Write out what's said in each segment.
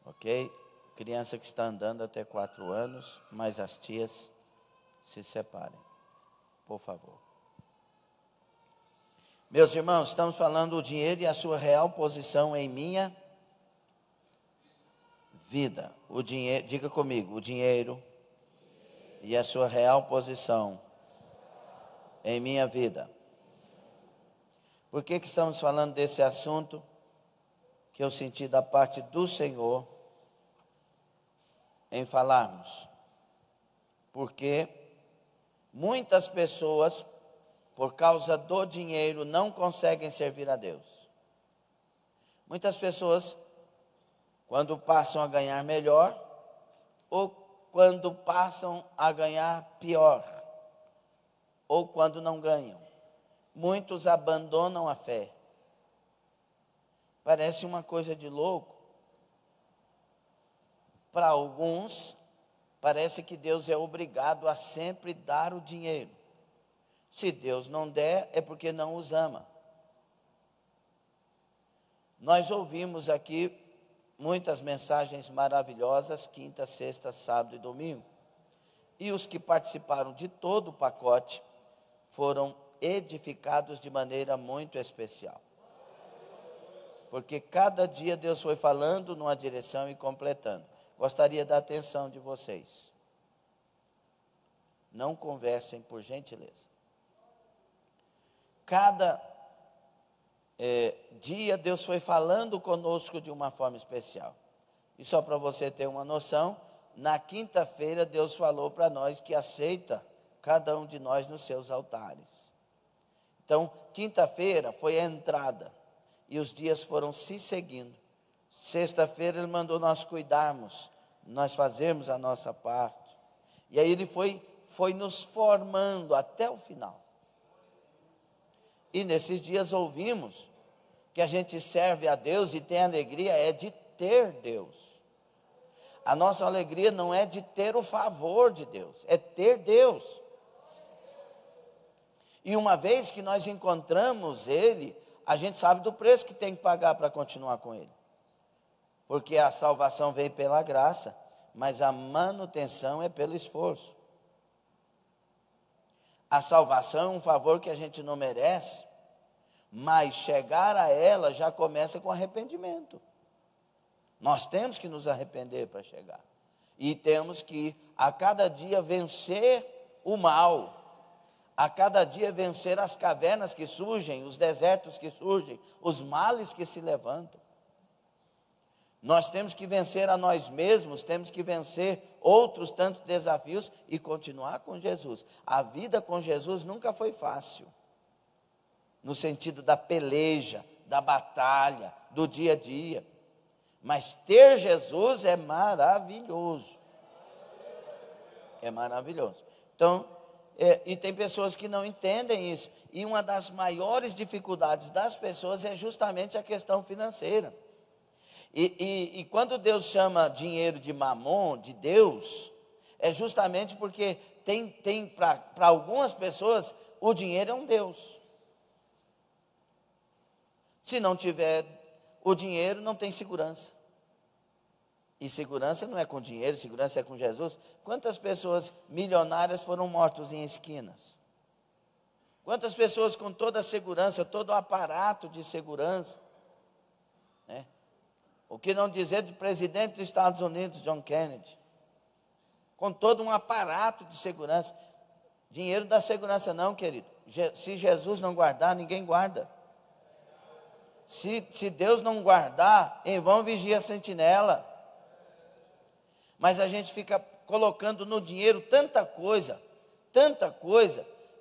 ok? Criança que está andando até 4 anos, mas as tias se separem, por favor. Meus irmãos, estamos falando do dinheiro e a sua real posição em minha vida. O dinheiro, diga comigo, o dinheiro e a sua real posição em minha vida. Por que estamos falando desse assunto que eu senti da parte do Senhor em falarmos? Porque muitas pessoas, por causa do dinheiro, não conseguem servir a Deus. Muitas pessoas, quando passam a ganhar melhor, ou quando passam a ganhar pior, ou quando não ganham, muitos abandonam a fé. Parece uma coisa de louco. Para alguns, parece que Deus é obrigado a sempre dar o dinheiro. Se Deus não der, é porque não os ama. Nós ouvimos aqui muitas mensagens maravilhosas, quinta, sexta, sábado e domingo. E os que participaram de todo o pacote foram edificados de maneira muito especial. Porque cada dia Deus foi falando numa direção e completando. Gostaria da atenção de vocês. Não conversem, por gentileza. Cada dia Deus foi falando conosco de uma forma especial. E só para você ter uma noção, na quinta-feira Deus falou para nós que aceita cada um de nós nos seus altares. Então, quinta-feira foi a entrada e os dias foram se seguindo. Sexta-feira Ele mandou nós cuidarmos, nós fazermos a nossa parte. E aí Ele foi nos formando até o final. E nesses dias ouvimos que a gente serve a Deus e tem alegria de ter Deus. A nossa alegria não é de ter o favor de Deus, é ter Deus. E uma vez que nós encontramos Ele, a gente sabe do preço que tem que pagar para continuar com Ele. Porque a salvação vem pela graça, mas a manutenção é pelo esforço. A salvação é um favor que a gente não merece, mas chegar a ela já começa com arrependimento. Nós temos que nos arrepender para chegar. E temos que, a cada dia, vencer o mal. A cada dia vencer as cavernas que surgem, os desertos que surgem, os males que se levantam. Nós temos que vencer a nós mesmos, temos que vencer outros tantos desafios e continuar com Jesus. A vida com Jesus nunca foi fácil, no sentido da peleja, da batalha, do dia a dia. Mas ter Jesus é maravilhoso. É maravilhoso. Então, e tem pessoas que não entendem isso. E uma das maiores dificuldades das pessoas é justamente a questão financeira. E quando Deus chama dinheiro de mamon, de Deus, é justamente porque tem para algumas pessoas, o dinheiro é um Deus. Se não tiver o dinheiro, não tem segurança. E segurança não é com dinheiro, segurança é com Jesus. Quantas pessoas milionárias foram mortas em esquinas? Quantas pessoas com toda a segurança, todo o aparato de segurança, né? O que não dizer do presidente dos Estados Unidos, John Kennedy, com todo um aparato de segurança. Dinheiro dá segurança não, querido. Se Jesus não guardar, ninguém guarda. Se Deus não guardar, em vão vigia a sentinela. Mas a gente fica colocando no dinheiro tanta coisa,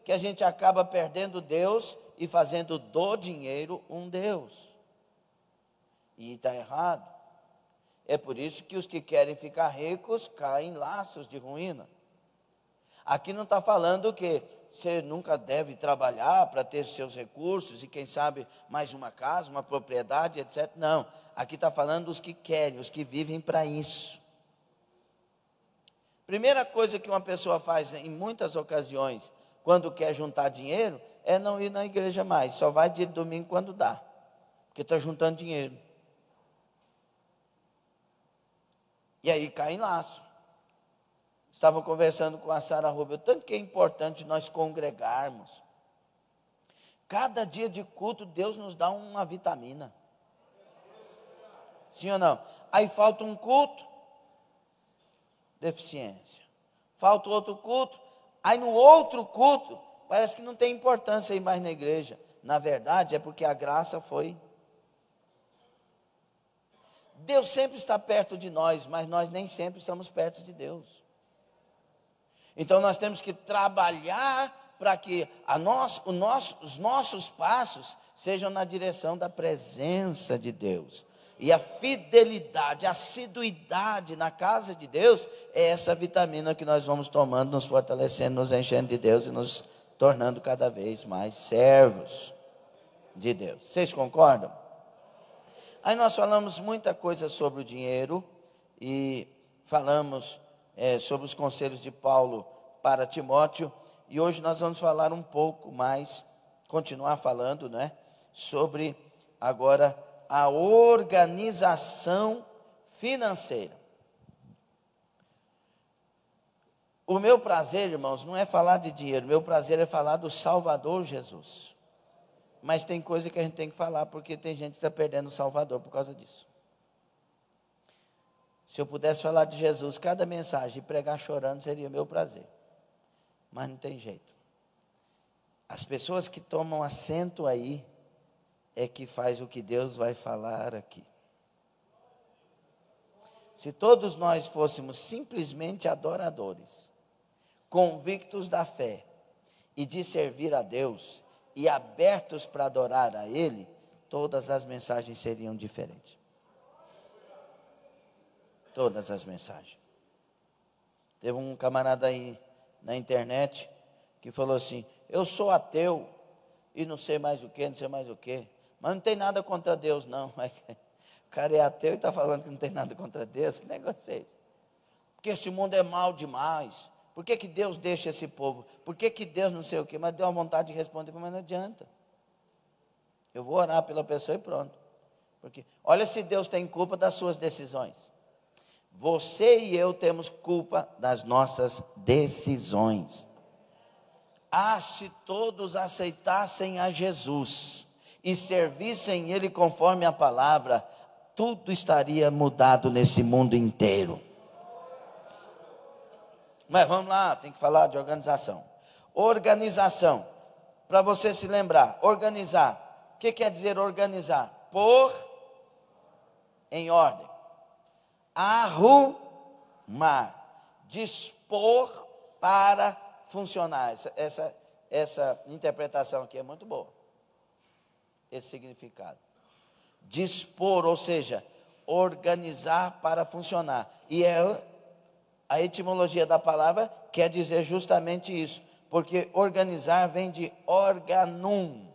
que a gente acaba perdendo Deus e fazendo do dinheiro um Deus. E está errado. É por isso que os que querem ficar ricos caem em laços de ruína. Aqui não está falando que você nunca deve trabalhar para ter seus recursos e quem sabe mais uma casa, uma propriedade, etc. Não, aqui está falando dos que querem, os que vivem para isso. Primeira coisa que uma pessoa faz em muitas ocasiões, quando quer juntar dinheiro, é não ir na igreja mais, só vai de domingo quando dá, porque está juntando dinheiro. E aí cai em laço. Estava conversando com a Sara Rubio, tanto que é importante nós congregarmos. Cada dia de culto, Deus nos dá uma vitamina. Sim ou não? Aí falta um culto, deficiência. Falta outro culto, aí no outro culto, parece que não tem importância ir mais na igreja. Na verdade, é porque a graça foi. Deus sempre está perto de nós, mas nós nem sempre estamos perto de Deus. Então nós temos que trabalhar para que os nossos passos sejam na direção da presença de Deus. E a fidelidade, a assiduidade na casa de Deus é essa vitamina que nós vamos tomando, nos fortalecendo, nos enchendo de Deus e nos tornando cada vez mais servos de Deus. Vocês concordam? Aí nós falamos muita coisa sobre o dinheiro e falamos sobre os conselhos de Paulo para Timóteo. E hoje nós vamos falar um pouco mais, continuar falando, né, sobre agora a organização financeira. O meu prazer, irmãos, não é falar de dinheiro, o meu prazer é falar do Salvador Jesus. Mas tem coisa que a gente tem que falar, porque tem gente que está perdendo o Salvador por causa disso. Se eu pudesse falar de Jesus, cada mensagem, e pregar chorando, seria o meu prazer. Mas não tem jeito. As pessoas que tomam assento aí, é que faz o que Deus vai falar aqui. Se todos nós fôssemos simplesmente adoradores, convictos da fé e de servir a Deus e abertos para adorar a Ele, todas as mensagens seriam diferentes. Todas as mensagens. Teve um camarada aí na internet que falou assim: eu sou ateu e não sei mais o que, não sei mais o que. Mas não tem nada contra Deus, não. O cara é ateu e está falando que não tem nada contra Deus. Que negócio é esse? Porque esse mundo é mau demais. Por que Deus deixa esse povo? Por que Deus não sei o quê? Mas deu uma vontade de responder, mas não adianta. Eu vou orar pela pessoa e pronto. Porque olha se Deus tem culpa das suas decisões. Você e eu temos culpa das nossas decisões. Se todos aceitassem a Jesus e servissem Ele conforme a palavra, tudo estaria mudado nesse mundo inteiro. Mas vamos lá, tem que falar de organização. Organização, para você se lembrar, organizar. O que quer dizer organizar? Pôr em ordem. Arrumar. Dispor para funcionar. Essa interpretação aqui é muito boa. Esse significado. Dispor, ou seja, organizar para funcionar. E a etimologia da palavra quer dizer justamente isso, porque organizar vem de organum.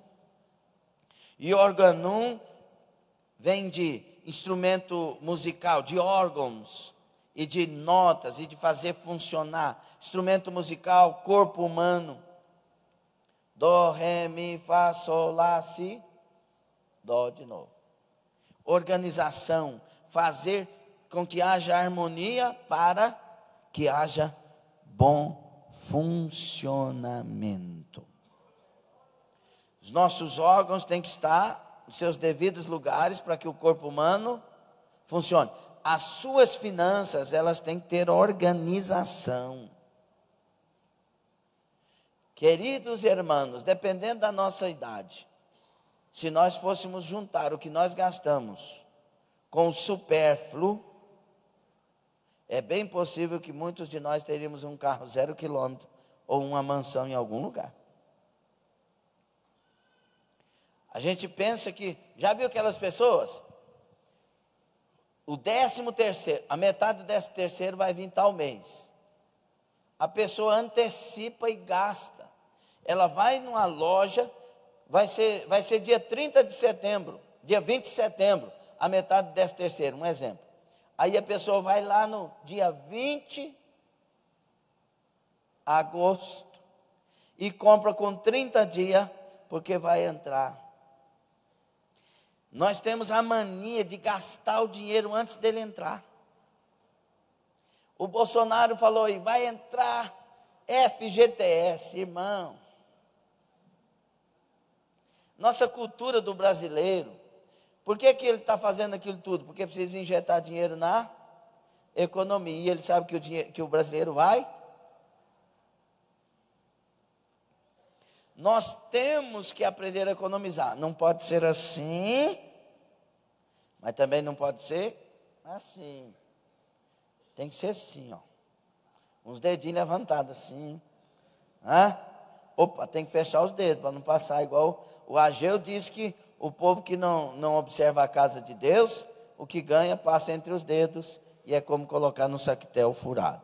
E organum vem de instrumento musical, de órgãos e de notas e de fazer funcionar. Instrumento musical, corpo humano. Dó, ré, mi, fá, sol, lá, si. Dó de novo. Organização, fazer com que haja harmonia para que haja bom funcionamento. Os nossos órgãos têm que estar nos seus devidos lugares para que o corpo humano funcione. As suas finanças, elas têm que ter organização. Queridos irmãos, dependendo da nossa idade, se nós fôssemos juntar o que nós gastamos com o supérfluo, é bem possível que muitos de nós teríamos um carro 0 quilômetro ou uma mansão em algum lugar. A gente pensa que, já viu aquelas pessoas? O 13º, a metade do 13º vai vir tal mês. A pessoa antecipa e gasta. Ela vai numa loja, vai ser dia 30 de setembro, dia 20 de setembro, a metade do 13º, um exemplo. Aí a pessoa vai lá no dia 20 de agosto e compra com 30 dias, porque vai entrar. Nós temos a mania de gastar o dinheiro antes dele entrar. O Bolsonaro falou aí, vai entrar FGTS, irmão. Nossa cultura do brasileiro, por que ele está fazendo aquilo tudo? Porque precisa injetar dinheiro na economia. E ele sabe que o brasileiro vai. Nós temos que aprender a economizar. Não pode ser assim, mas também não pode ser assim. Tem que ser assim, ó. Uns dedinhos levantados assim. Opa, tem que fechar os dedos para não passar igual o Ageu diz que o povo que não observa a casa de Deus, o que ganha passa entre os dedos e é como colocar no saquetel furado.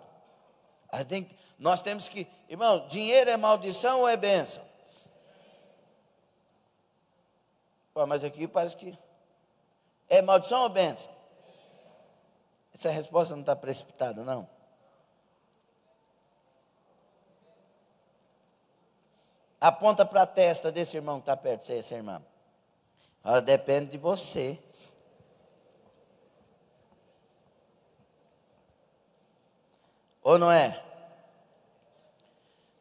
Nós temos que, irmão, dinheiro é maldição ou é bênção? Pô, mas aqui parece que é maldição ou bênção? Essa resposta não está precipitada, não. Aponta para a testa desse irmão que está perto de você, essa irmã. Ela depende de você. Ou não é?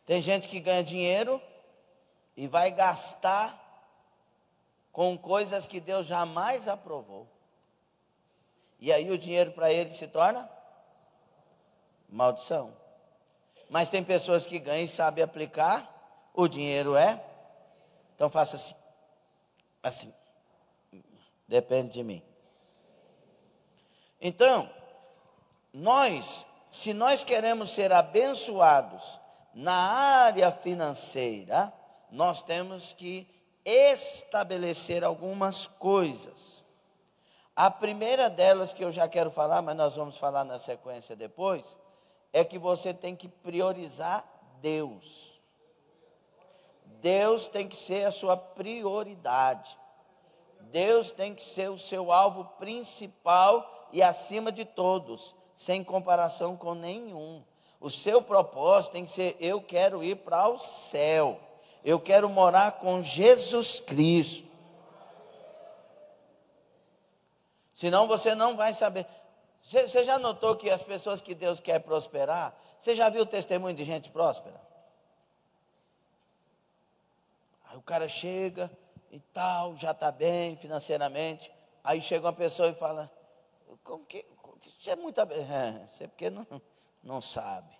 Tem gente que ganha dinheiro e vai gastar com coisas que Deus jamais aprovou. E aí o dinheiro para ele se torna maldição. Mas tem pessoas que ganham e sabem aplicar, o dinheiro é. Então faça assim. Assim. Depende de mim. Então, se nós queremos ser abençoados na área financeira, nós temos que estabelecer algumas coisas. A primeira delas que eu já quero falar, mas nós vamos falar na sequência depois, é que você tem que priorizar Deus. Deus tem que ser a sua prioridade. Deus tem que ser o seu alvo principal e acima de todos, sem comparação com nenhum. O seu propósito tem que ser: eu quero ir para o céu, eu quero morar com Jesus Cristo. Senão você não vai saber. Você já notou que as pessoas que Deus quer prosperar, você já viu o testemunho de gente próspera? Aí o cara chega e tal, já está bem financeiramente. Aí chega uma pessoa e fala: você é muito você porque não sabe.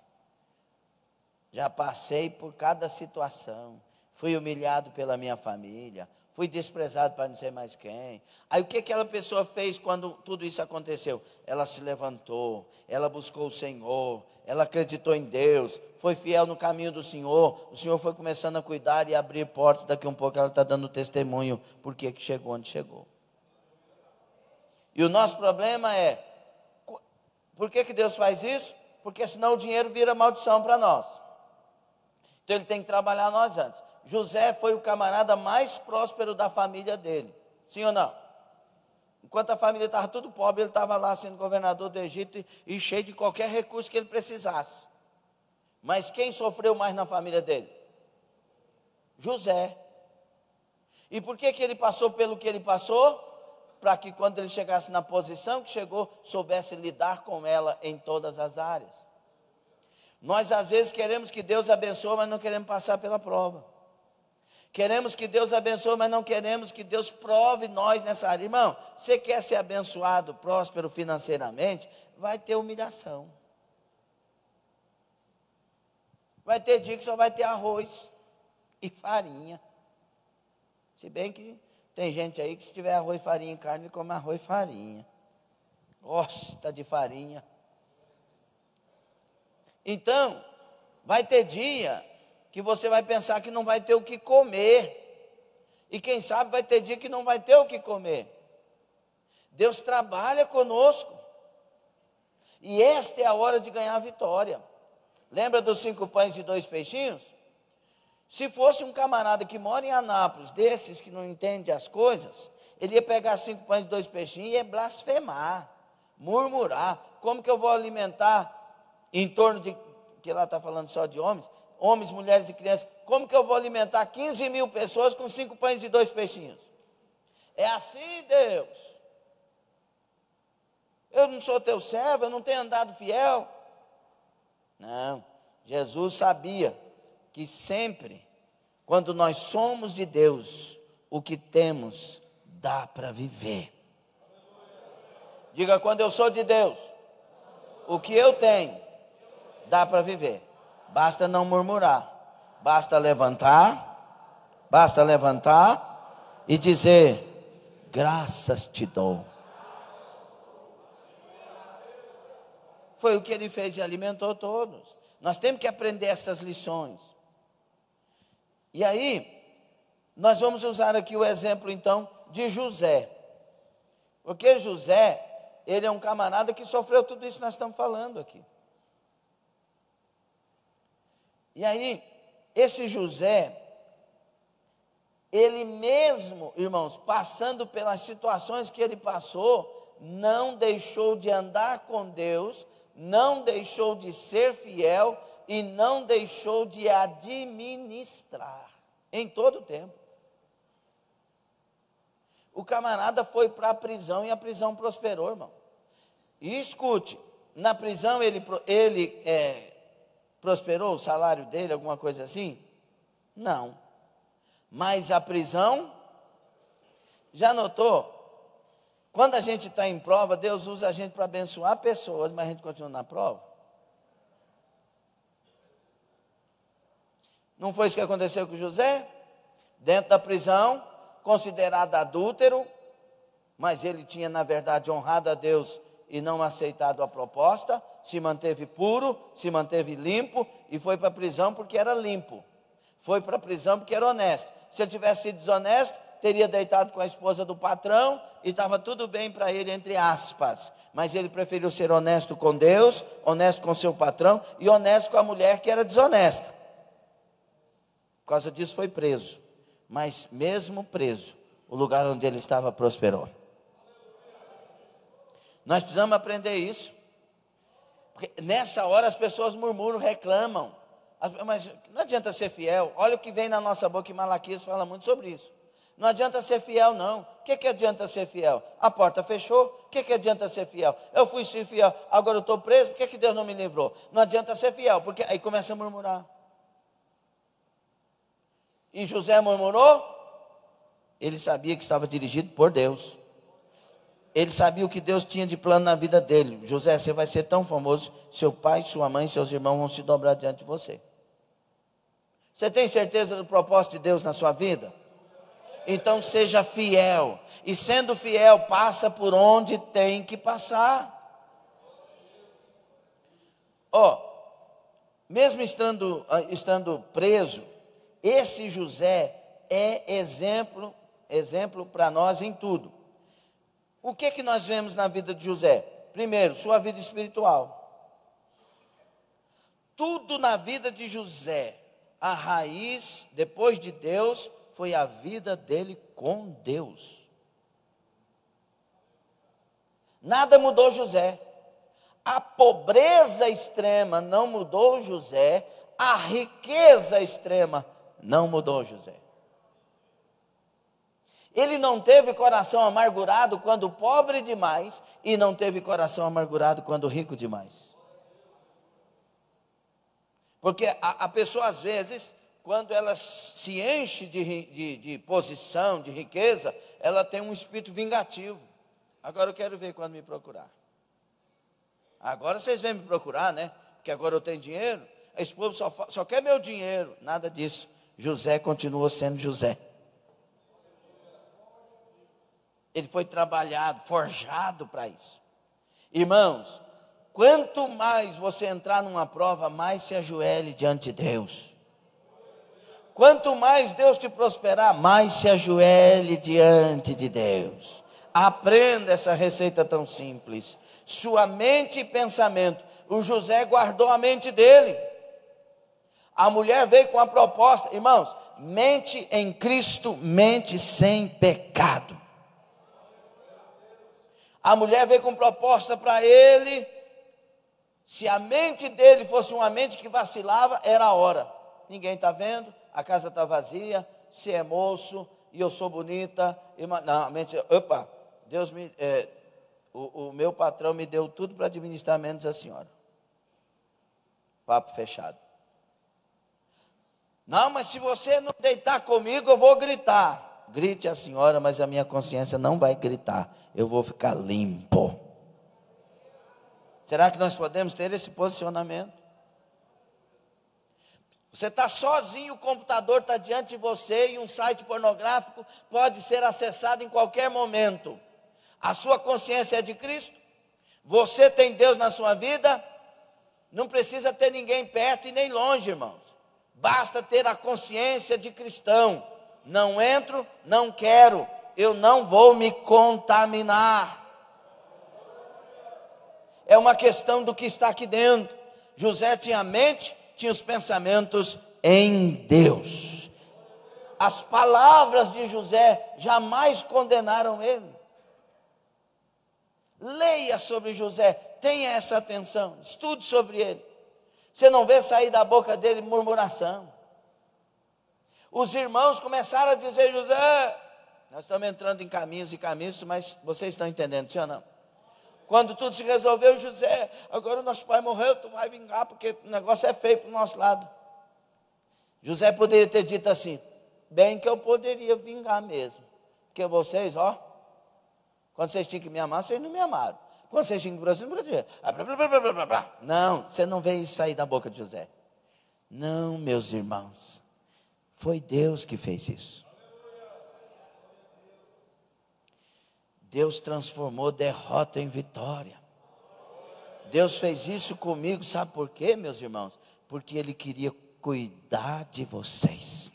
Já passei por cada situação. Fui humilhado pela minha família. Fui desprezado para não sei mais quem. Aí o que aquela pessoa fez quando tudo isso aconteceu? Ela se levantou, ela buscou o Senhor, ela acreditou em Deus, foi fiel no caminho do Senhor. O Senhor foi começando a cuidar e abrir portas. Daqui a um pouco ela está dando testemunho porque que chegou onde chegou. E o nosso problema é: por que Deus faz isso? Porque senão o dinheiro vira maldição para nós. Então ele tem que trabalhar nós antes. José foi o camarada mais próspero da família dele. Sim ou não? Enquanto a família estava tudo pobre, ele estava lá sendo governador do Egito e cheio de qualquer recurso que ele precisasse. Mas quem sofreu mais na família dele? José. E por que ele passou pelo que ele passou? Para que quando ele chegasse na posição que chegou, soubesse lidar com ela em todas as áreas. Nós às vezes queremos que Deus abençoe, mas não queremos passar pela prova. Queremos que Deus abençoe, mas não queremos que Deus prove nós nessa área. Irmão, você quer ser abençoado, próspero financeiramente, vai ter humilhação. Vai ter dia que só vai ter arroz e farinha. Se bem que tem gente aí que se tiver arroz, farinha e carne, ele come arroz e farinha. Gosta de farinha. Então, vai ter dia que você vai pensar que não vai ter o que comer. E quem sabe vai ter dia que não vai ter o que comer. Deus trabalha conosco. E esta é a hora de ganhar a vitória. Lembra dos 5 pães e 2 peixinhos? Se fosse um camarada que mora em Anápolis, desses que não entende as coisas, ele ia pegar 5 pães e 2 peixinhos e ia blasfemar, murmurar. Como que eu vou alimentar em torno de, que lá está falando só de homens, mulheres e crianças, como que eu vou alimentar 15 mil pessoas com 5 pães e 2 peixinhos? É assim, Deus. Eu não sou teu servo, eu não tenho andado fiel. Não, Jesus sabia que sempre, quando nós somos de Deus, o que temos dá para viver. Diga: quando eu sou de Deus, o que eu tenho dá para viver. Basta não murmurar, basta levantar e dizer: graças te dou. Foi o que ele fez e alimentou todos. Nós temos que aprender essas lições. E aí, nós vamos usar aqui o exemplo então de José. Porque José, ele é um camarada que sofreu tudo isso que nós estamos falando aqui. E aí, esse José, ele mesmo, irmãos, passando pelas situações que ele passou, não deixou de andar com Deus, não deixou de ser fiel e não deixou de administrar em todo o tempo. O camarada foi para a prisão e a prisão prosperou, irmão. E escute, na prisão ele prosperou o salário dele, alguma coisa assim? Não. Mas a prisão, já notou? Quando a gente está em prova, Deus usa a gente para abençoar pessoas, mas a gente continua na prova. Não foi isso que aconteceu com José? Dentro da prisão, considerado adúltero, mas ele tinha, na verdade, honrado a Deus e não aceitado a proposta, se manteve puro, se manteve limpo e foi para a prisão porque era limpo. Foi para a prisão porque era honesto. Se ele tivesse sido desonesto, teria deitado com a esposa do patrão e estava tudo bem para ele, entre aspas. Mas ele preferiu ser honesto com Deus, honesto com seu patrão e honesto com a mulher que era desonesta. Por causa disso foi preso. Mas mesmo preso, o lugar onde ele estava prosperou. Nós precisamos aprender isso. Porque nessa hora as pessoas murmuram, reclamam. Mas não adianta ser fiel. Olha o que vem na nossa boca, e Malaquias fala muito sobre isso. Não adianta ser fiel, não. O que adianta ser fiel? A porta fechou. O que adianta ser fiel? Eu fui ser fiel, agora eu estou preso. Por que Deus não me livrou? Não adianta ser fiel, porque aí começa a murmurar. E José murmurou? Ele sabia que estava dirigido por Deus. Ele sabia o que Deus tinha de plano na vida dele. José, você vai ser tão famoso, seu pai, sua mãe, seus irmãos vão se dobrar diante de você. Você tem certeza do propósito de Deus na sua vida? Então seja fiel. E sendo fiel, passa por onde tem que passar. Mesmo estando preso, esse José é exemplo para nós em tudo. O que nós vemos na vida de José? Primeiro, sua vida espiritual. Tudo na vida de José, a raiz, depois de Deus, foi a vida dele com Deus. Nada mudou José. A pobreza extrema não mudou José. A riqueza extrema não mudou José. Ele não teve coração amargurado quando pobre demais e não teve coração amargurado quando rico demais. Porque a pessoa às vezes, quando ela se enche de posição, de riqueza, ela tem um espírito vingativo. Agora eu quero ver quando me procurar. Agora vocês vêm me procurar, né? Porque agora eu tenho dinheiro. Esse povo só quer meu dinheiro. Nada disso. José continuou sendo José. Ele foi trabalhado, forjado para isso. Irmãos, quanto mais você entrar numa prova, mais se ajoelhe diante de Deus. Quanto mais Deus te prosperar, mais se ajoelhe diante de Deus. Aprenda essa receita tão simples. Sua mente e pensamento. O José guardou a mente dele. A mulher veio com a proposta. Irmãos, mente em Cristo, mente sem pecado. A mulher veio com proposta para ele. Se a mente dele fosse uma mente que vacilava, era a hora. Ninguém está vendo, a casa está vazia, você é moço e eu sou bonita. Não, a mente, opa, Deus o meu patrão me deu tudo para administrar, menos a senhora. Papo fechado. Não, mas se você não deitar comigo, eu vou gritar. Grite a senhora, mas a minha consciência não vai gritar. Eu vou ficar limpo. Será que nós podemos ter esse posicionamento? Você está sozinho, o computador está diante de você e um site pornográfico pode ser acessado em qualquer momento. A sua consciência é de Cristo? Você tem Deus na sua vida? Não precisa ter ninguém perto e nem longe, irmãos. Basta ter a consciência de cristão. Não entro, não quero, eu não vou me contaminar. É uma questão do que está aqui dentro. José tinha a mente, tinha os pensamentos em Deus. As palavras de José jamais condenaram ele. Leia sobre José, tenha essa atenção, estude sobre ele. Você não vê sair da boca dele murmuração. Os irmãos começaram a dizer: José, nós estamos entrando em caminhos e caminhos, mas vocês estão entendendo, sim ou não? Quando tudo se resolveu, José, agora o nosso pai morreu, tu vai vingar, porque o negócio é feio para o nosso lado. José poderia ter dito assim: bem que eu poderia vingar mesmo, porque vocês, quando vocês tinham que me amar, vocês não me amaram. Quando vocês tinham que me proteger, não, você não vê isso sair da boca de José. Não, meus irmãos, foi Deus que fez isso. Deus transformou derrota em vitória. Deus fez isso comigo, sabe por quê, meus irmãos? Porque Ele queria cuidar de vocês.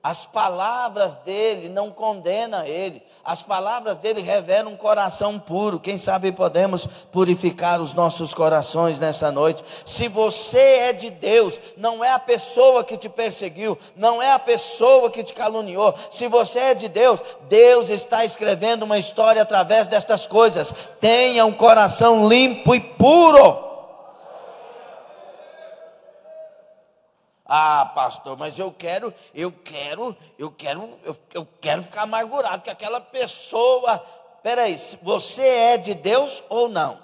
As palavras dele não condenam ele. As palavras dele revelam um coração puro. Quem sabe podemos purificar os nossos corações nessa noite. Se você é de Deus, não é a pessoa que te perseguiu, não é a pessoa que te caluniou. Se você é de Deus, Deus está escrevendo uma história através destas coisas. Tenha um coração limpo e puro. Ah, pastor, mas eu quero ficar amargurado, que aquela pessoa... Peraí, você é de Deus ou não?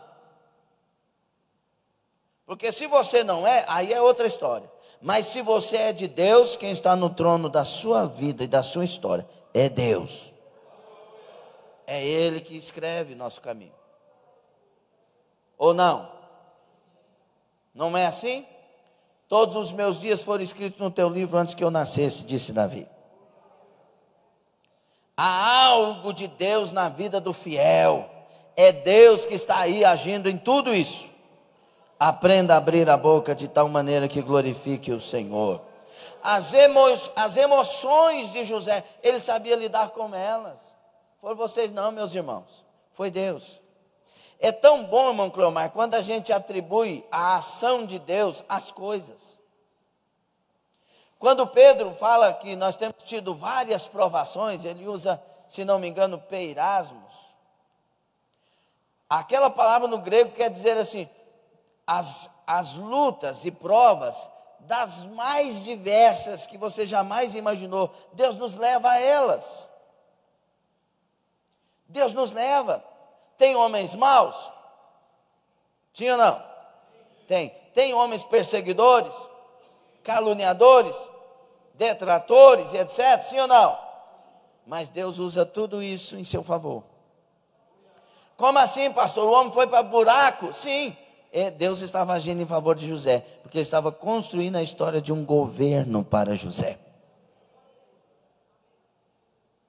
Porque se você não é, aí é outra história. Mas se você é de Deus, quem está no trono da sua vida e da sua história é Deus. É Ele que escreve nosso caminho. Ou não? Não é assim? Todos os meus dias foram escritos no teu livro antes que eu nascesse, disse Davi. Há algo de Deus na vida do fiel. É Deus que está aí agindo em tudo isso. Aprenda a abrir a boca de tal maneira que glorifique o Senhor. As emoções de José, ele sabia lidar com elas. Foram vocês não, meus irmãos. Foi Deus. É tão bom, irmão Cleomar, quando a gente atribui a ação de Deus às coisas. Quando Pedro fala que nós temos tido várias provações, ele usa, se não me engano, peirasmos. Aquela palavra no grego quer dizer assim, as lutas e provas das mais diversas que você jamais imaginou, Deus nos leva a elas. Deus nos leva. Tem homens maus? Sim ou não? Tem. Tem homens perseguidores, caluniadores, detratores e etc. Sim ou não? Mas Deus usa tudo isso em seu favor. Como assim, pastor? O homem foi para buraco? Sim. Deus estava agindo em favor de José, porque ele estava construindo a história de um governo para José.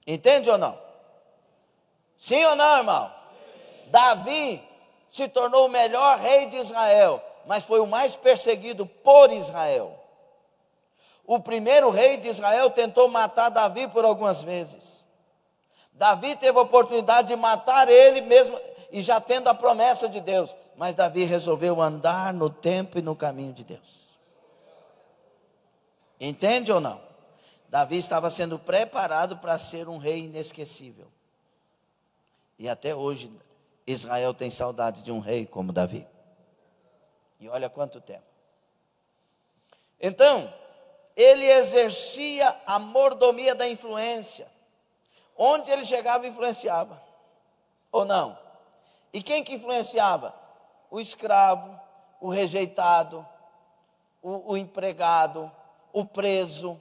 Entende ou não? Sim ou não, irmão? Davi se tornou o melhor rei de Israel, mas foi o mais perseguido por Israel. O primeiro rei de Israel tentou matar Davi por algumas vezes. Davi teve a oportunidade de matar ele mesmo, e já tendo a promessa de Deus, mas Davi resolveu andar no tempo e no caminho de Deus. Entende ou não? Davi estava sendo preparado para ser um rei inesquecível. E até hoje Israel tem saudade de um rei como Davi. E olha quanto tempo. Então, ele exercia a mordomia da influência. Onde ele chegava, influenciava. Ou não? E quem que influenciava? O escravo, o rejeitado, o empregado, o preso.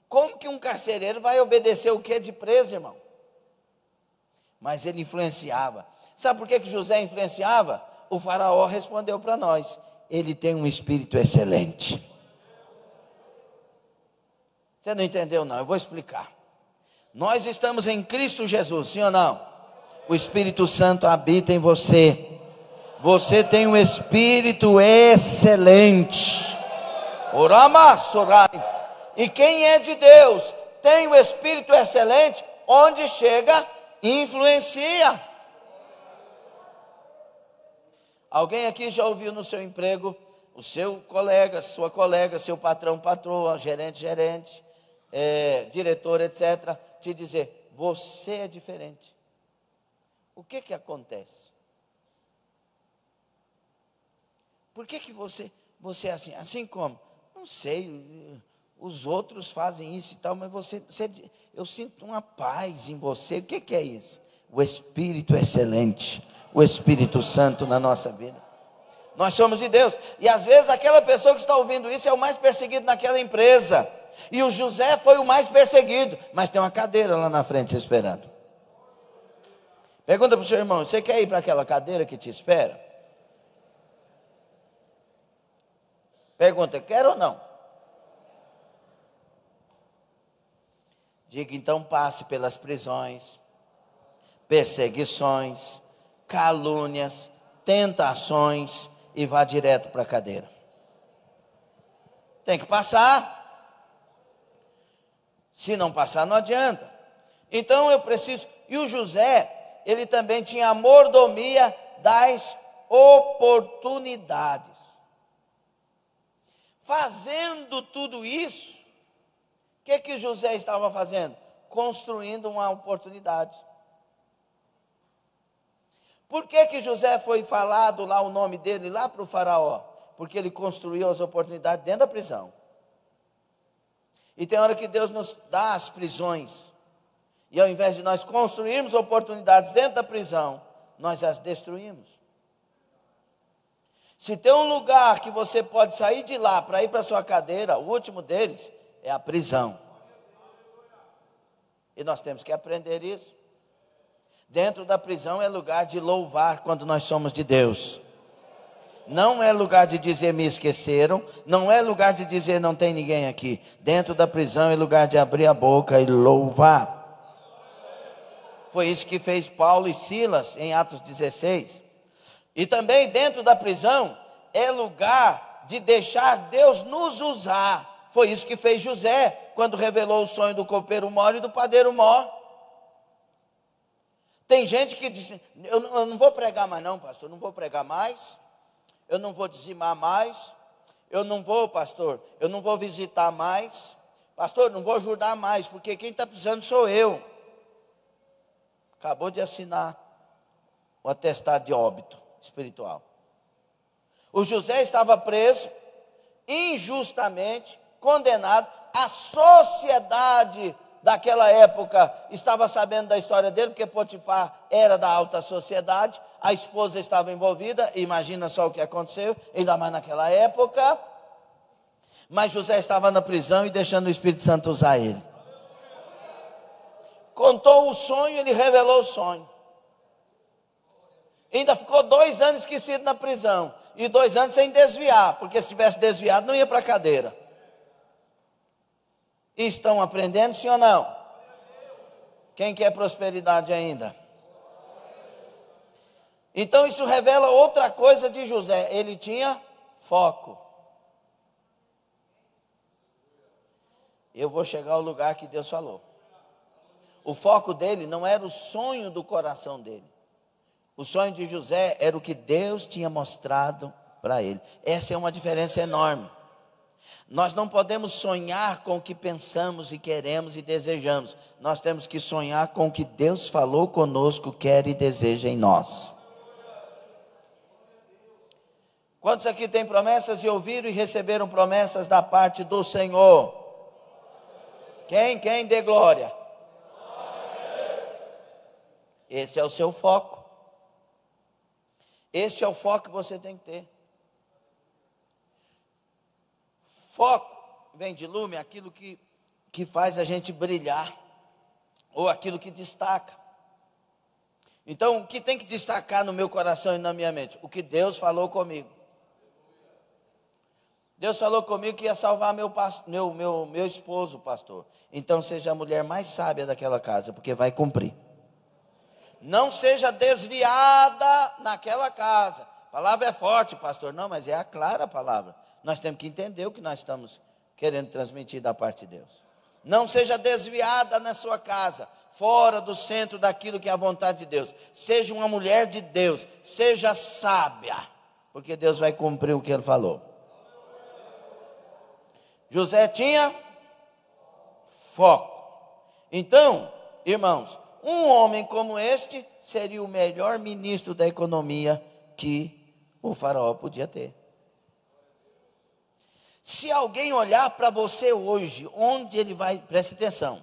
Como que um carcereiro vai obedecer o que é de preso, irmão? Mas ele influenciava. Sabe por que José influenciava? O faraó respondeu para nós: ele tem um espírito excelente. Você não entendeu não, eu vou explicar. Nós estamos em Cristo Jesus, sim ou não? O Espírito Santo habita em você. Você tem um espírito excelente. Orama, sorai. E quem é de Deus tem o espírito excelente, onde chega, influencia. Alguém aqui já ouviu no seu emprego o seu colega, sua colega, seu patrão, patroa, gerente, diretor, etc., te dizer: você é diferente. O que acontece? Por que você é assim? Assim como? Não sei, os outros fazem isso e tal, mas eu sinto uma paz em você. O que é isso? O Espírito excelente, o Espírito Santo na nossa vida. Nós somos de Deus. E às vezes aquela pessoa que está ouvindo isso é o mais perseguido naquela empresa. E o José foi o mais perseguido, mas tem uma cadeira lá na frente esperando. Pergunta para o seu irmão: você quer ir para aquela cadeira que te espera? Pergunta: quer ou não? Diga então: passe pelas prisões, perseguições, calúnias, tentações e vá direto para a cadeira. Tem que passar. Se não passar, não adianta. Então eu preciso. E o José, ele também tinha a mordomia das oportunidades. Fazendo tudo isso, o que José estava fazendo? Construindo uma oportunidade. Por que José foi falado lá, o nome dele, lá para o faraó? Porque ele construiu as oportunidades dentro da prisão. E tem hora que Deus nos dá as prisões, e ao invés de nós construirmos oportunidades dentro da prisão, nós as destruímos. Se tem um lugar que você pode sair de lá para ir para a sua cadeira, o último deles é a prisão. E nós temos que aprender isso. Dentro da prisão é lugar de louvar quando nós somos de Deus. Não é lugar de dizer me esqueceram, não é lugar de dizer não tem ninguém aqui. Dentro da prisão é lugar de abrir a boca e louvar. Foi isso que fez Paulo e Silas em Atos 16. E também dentro da prisão é lugar de deixar Deus nos usar. Foi isso que fez José quando revelou o sonho do copeiro mor e do padeiro mor. Tem gente que diz: eu não vou pregar mais não, pastor, não vou pregar mais. Eu não vou dizimar mais, eu não vou, pastor, eu não vou visitar mais, pastor, não vou ajudar mais, porque quem está precisando sou eu. Acabou de assinar o atestado de óbito espiritual. O José estava preso, injustamente, condenado. A sociedade daquela época estava sabendo da história dele, porque Potifar era da alta sociedade, a esposa estava envolvida, imagina só o que aconteceu, ainda mais naquela época. Mas José estava na prisão e deixando o Espírito Santo usar ele. Contou o sonho, ele revelou o sonho. Ainda ficou 2 anos esquecido na prisão, e 2 anos sem desviar, porque se tivesse desviado não ia para a cadeira. E estão aprendendo, sim ou não? Quem quer prosperidade ainda? Então isso revela outra coisa de José. Ele tinha foco. Eu vou chegar ao lugar que Deus falou. O foco dele não era o sonho do coração dele. O sonho de José era o que Deus tinha mostrado para ele. Essa é uma diferença enorme. Nós não podemos sonhar com o que pensamos e queremos e desejamos. Nós temos que sonhar com o que Deus falou conosco, quer e deseja em nós. Quantos aqui têm promessas e ouviram e receberam promessas da parte do Senhor? Quem dê glória? Esse é o seu foco. Este é o foco que você tem que ter. Foco vem de lume, aquilo que faz a gente brilhar, ou aquilo que destaca. Então, o que tem que destacar no meu coração e na minha mente? O que Deus falou comigo. Deus falou comigo que ia salvar meu esposo, pastor. Então, seja a mulher mais sábia daquela casa, porque vai cumprir. Não seja desviada naquela casa. A palavra é forte, pastor. Não, mas é a clara palavra. Nós temos que entender o que nós estamos querendo transmitir da parte de Deus. Não seja desviada na sua casa, fora do centro daquilo que é a vontade de Deus. Seja uma mulher de Deus, seja sábia, porque Deus vai cumprir o que Ele falou. José tinha foco. Então, irmãos, um homem como este seria o melhor ministro da economia que o faraó podia ter. Se alguém olhar para você hoje, onde ele vai, preste atenção.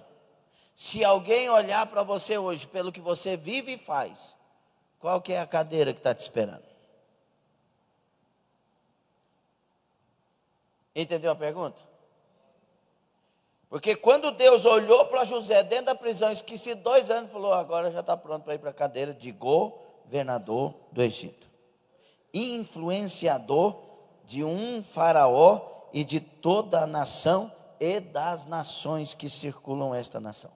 Se alguém olhar para você hoje, pelo que você vive e faz, qual que é a cadeira que está te esperando? Entendeu a pergunta? Porque quando Deus olhou para José dentro da prisão, esqueci 2 anos, falou, agora já está pronto para ir para a cadeira de governador do Egito. Influenciador de um faraó e de toda a nação e das nações que circulam esta nação.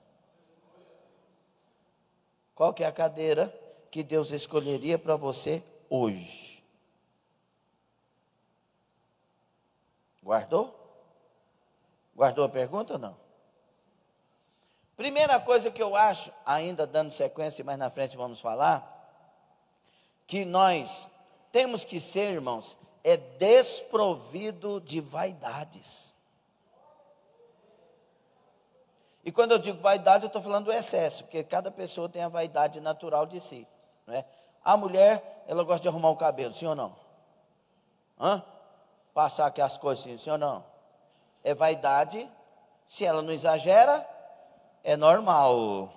Qual que é a cadeira que Deus escolheria para você hoje? Guardou? Guardou a pergunta ou não? Primeira coisa que eu acho, ainda dando sequência, mais na frente vamos falar, que nós temos que ser, irmãos, é desprovido de vaidades. E quando eu digo vaidade, eu estou falando do excesso, porque cada pessoa tem a vaidade natural de si, não é? A mulher, ela gosta de arrumar o cabelo, sim ou não? Passar aqui as coisas, sim ou não? É vaidade, se ela não exagera, é normal.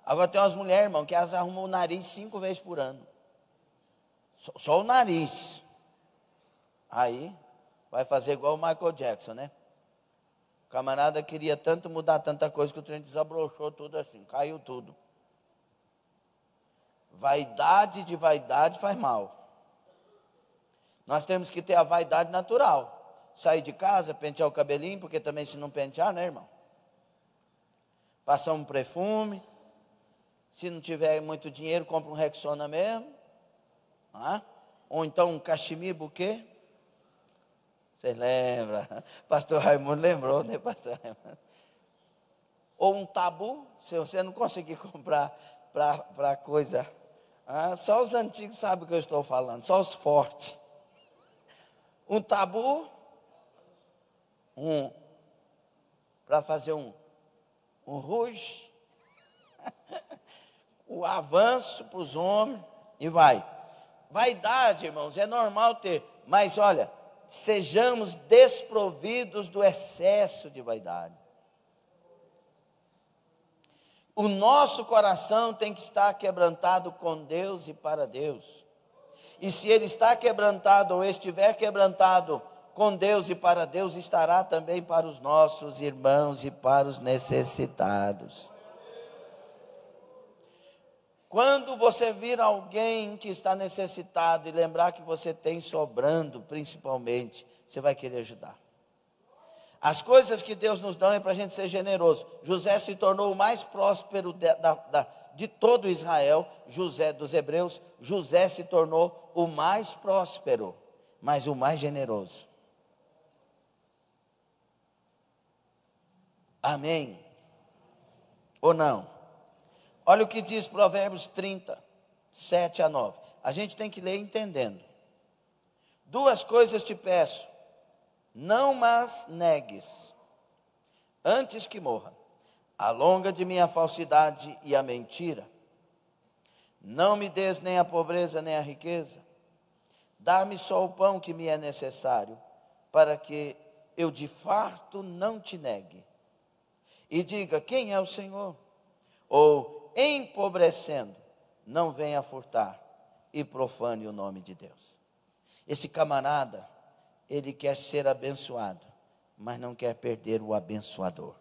Agora tem umas mulheres, irmão, que elas arrumam o nariz 5 vezes por ano. Só o nariz. Aí, vai fazer igual o Michael Jackson, né? O camarada queria tanto mudar tanta coisa que o trem desabrochou tudo assim, caiu tudo. Vaidade de vaidade faz mal. Nós temos que ter a vaidade natural. Sair de casa, pentear o cabelinho, porque também se não pentear, né, irmão? Passar um perfume. Se não tiver muito dinheiro, compra um Rexona mesmo. Ou então um cachemir buquê. Vocês lembram? Pastor Raimundo lembrou, né, pastor Raimundo? Ou um tabu, se você não conseguir comprar para coisa. Só os antigos sabem o que eu estou falando, só os fortes. Um tabu, para fazer um rouge, o avanço para os homens, e vai. Vaidade, irmãos, é normal ter, mas olha, sejamos desprovidos do excesso de vaidade. O nosso coração tem que estar quebrantado com Deus e para Deus. E se ele está quebrantado ou estiver quebrantado com Deus e para Deus, estará também para os nossos irmãos e para os necessitados. Quando você vir alguém que está necessitado e lembrar que você tem sobrando, principalmente, você vai querer ajudar. As coisas que Deus nos dá é para a gente ser generoso. José se tornou o mais próspero de todo Israel, José dos hebreus. José se tornou o mais próspero, mas o mais generoso. Amém? Ou não? Olha o que diz Provérbios 30, 7 a 9. A gente tem que ler entendendo. 2 coisas te peço, não mas negues, antes que morra. Alonga de mim a falsidade e a mentira. Não me des nem a pobreza nem a riqueza. Dá-me só o pão que me é necessário, para que eu de farto não te negue. E diga, quem é o Senhor? Ou, empobrecendo, não venha furtar e profane o nome de Deus. Esse camarada, ele quer ser abençoado, mas não quer perder o abençoador.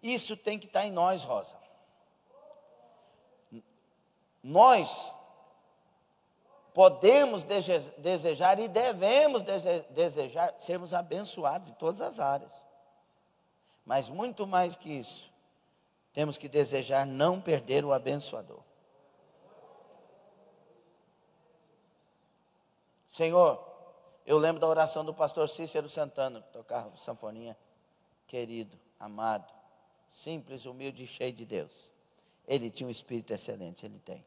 Isso tem que estar em nós, Rosa. Nós podemos desejar e devemos desejar sermos abençoados em todas as áreas. Mas muito mais que isso, temos que desejar não perder o abençoador. Senhor, eu lembro da oração do pastor Cícero Santana, que tocava sanfoninha, querido, amado, simples, humilde e cheio de Deus. Ele tinha um espírito excelente, ele tem.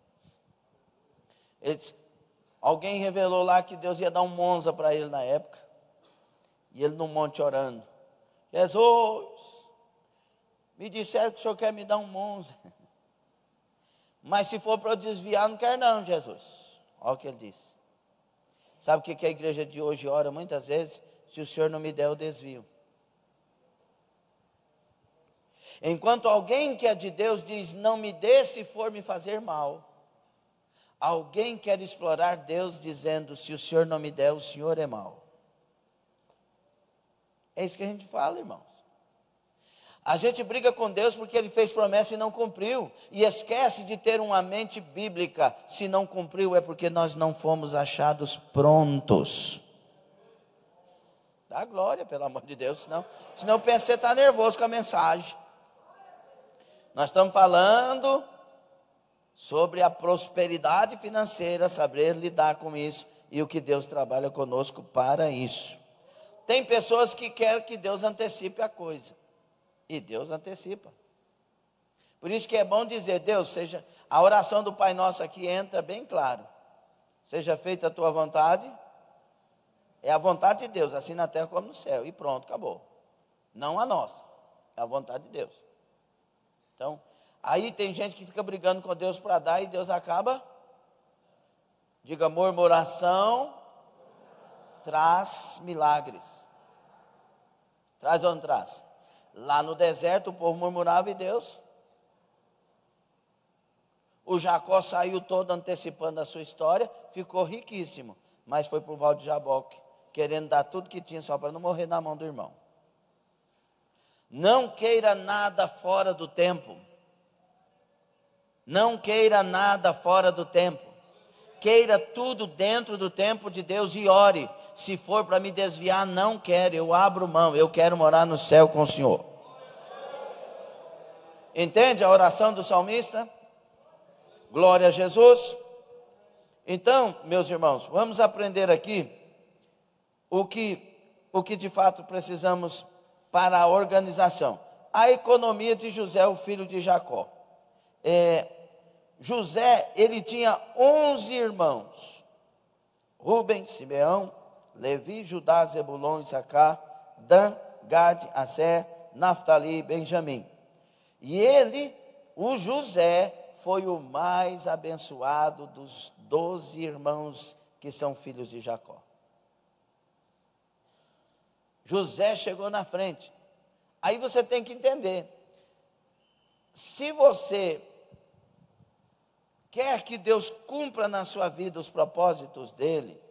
Ele disse, alguém revelou lá que Deus ia dar um Monza para ele na época, e ele no monte orando, Jesus, me disseram que o Senhor quer me dar um Monza, mas se for para eu desviar, não quero não, Jesus. Olha o que ele disse. Sabe o que a igreja de hoje ora muitas vezes? Se o Senhor não me der, eu desvio. Enquanto alguém que é de Deus diz, não me dê se for me fazer mal, alguém quer explorar Deus dizendo, se o Senhor não me der, o Senhor é mau. É isso que a gente fala, irmãos. A gente briga com Deus porque Ele fez promessa e não cumpriu, e esquece de ter uma mente bíblica. Se não cumpriu é porque nós não fomos achados prontos. Dá glória, pelo amor de Deus, senão pensa que você está nervoso com a mensagem. Nós estamos falando sobre a prosperidade financeira, saber lidar com isso, e o que Deus trabalha conosco para isso. Tem pessoas que querem que Deus antecipe a coisa. E Deus antecipa. Por isso que é bom dizer, Deus, seja, a oração do Pai Nosso aqui entra bem claro. Seja feita a tua vontade, é a vontade de Deus, assim na terra como no céu. E pronto, acabou. Não a nossa, é a vontade de Deus. Então, aí tem gente que fica brigando com Deus para dar e Deus acaba. Diga, murmuração traz milagres. Traz ou não traz? Lá no deserto o povo murmurava e Deus. O Jacó saiu todo antecipando a sua história, ficou riquíssimo, mas foi para o Val de Jaboque, querendo dar tudo que tinha só para não morrer na mão do irmão. Não queira nada fora do tempo. Não queira nada fora do tempo. Queira tudo dentro do tempo de Deus e ore. Se for para me desviar, não quero, eu abro mão, eu quero morar no céu com o Senhor. Entende a oração do salmista? Glória a Jesus. Então, meus irmãos, vamos aprender aqui o que de fato precisamos para a organização. A economia de José, o filho de Jacó. José, ele tinha 11 irmãos. Rubem, Simeão, Levi, Judá, Zebulon, Issacar, Dan, Gade, Asser, Naftali, Benjamim. E ele, o José, foi o mais abençoado dos 12 irmãos que são filhos de Jacó. José chegou na frente. Aí você tem que entender. Se você quer que Deus cumpra na sua vida os propósitos dele,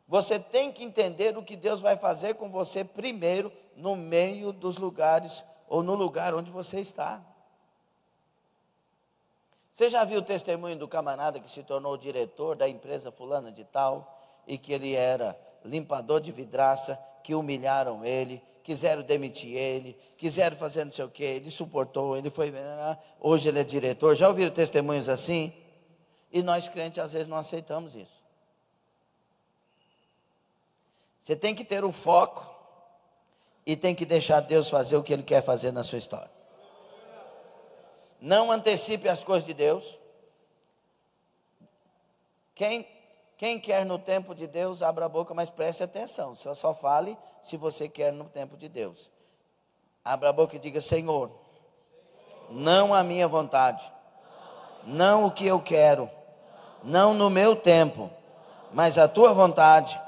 você tem que entender o que Deus vai fazer com você primeiro no meio dos lugares ou no lugar onde você está. Você já viu o testemunho do camarada que se tornou diretor da empresa fulana de tal e que ele era limpador de vidraça, que humilharam ele, quiseram demitir ele, quiseram fazer não sei o que, ele suportou, ele foi, hoje ele é diretor. Já ouviram testemunhos assim? E nós crentes às vezes não aceitamos isso. Você tem que ter o foco e tem que deixar Deus fazer o que Ele quer fazer na sua história. Não antecipe as coisas de Deus. Quem quer no tempo de Deus, abra a boca, mas preste atenção. Só fale se você quer no tempo de Deus. Abra a boca e diga, Senhor, não a minha vontade, não o que eu quero, não no meu tempo, mas a tua vontade,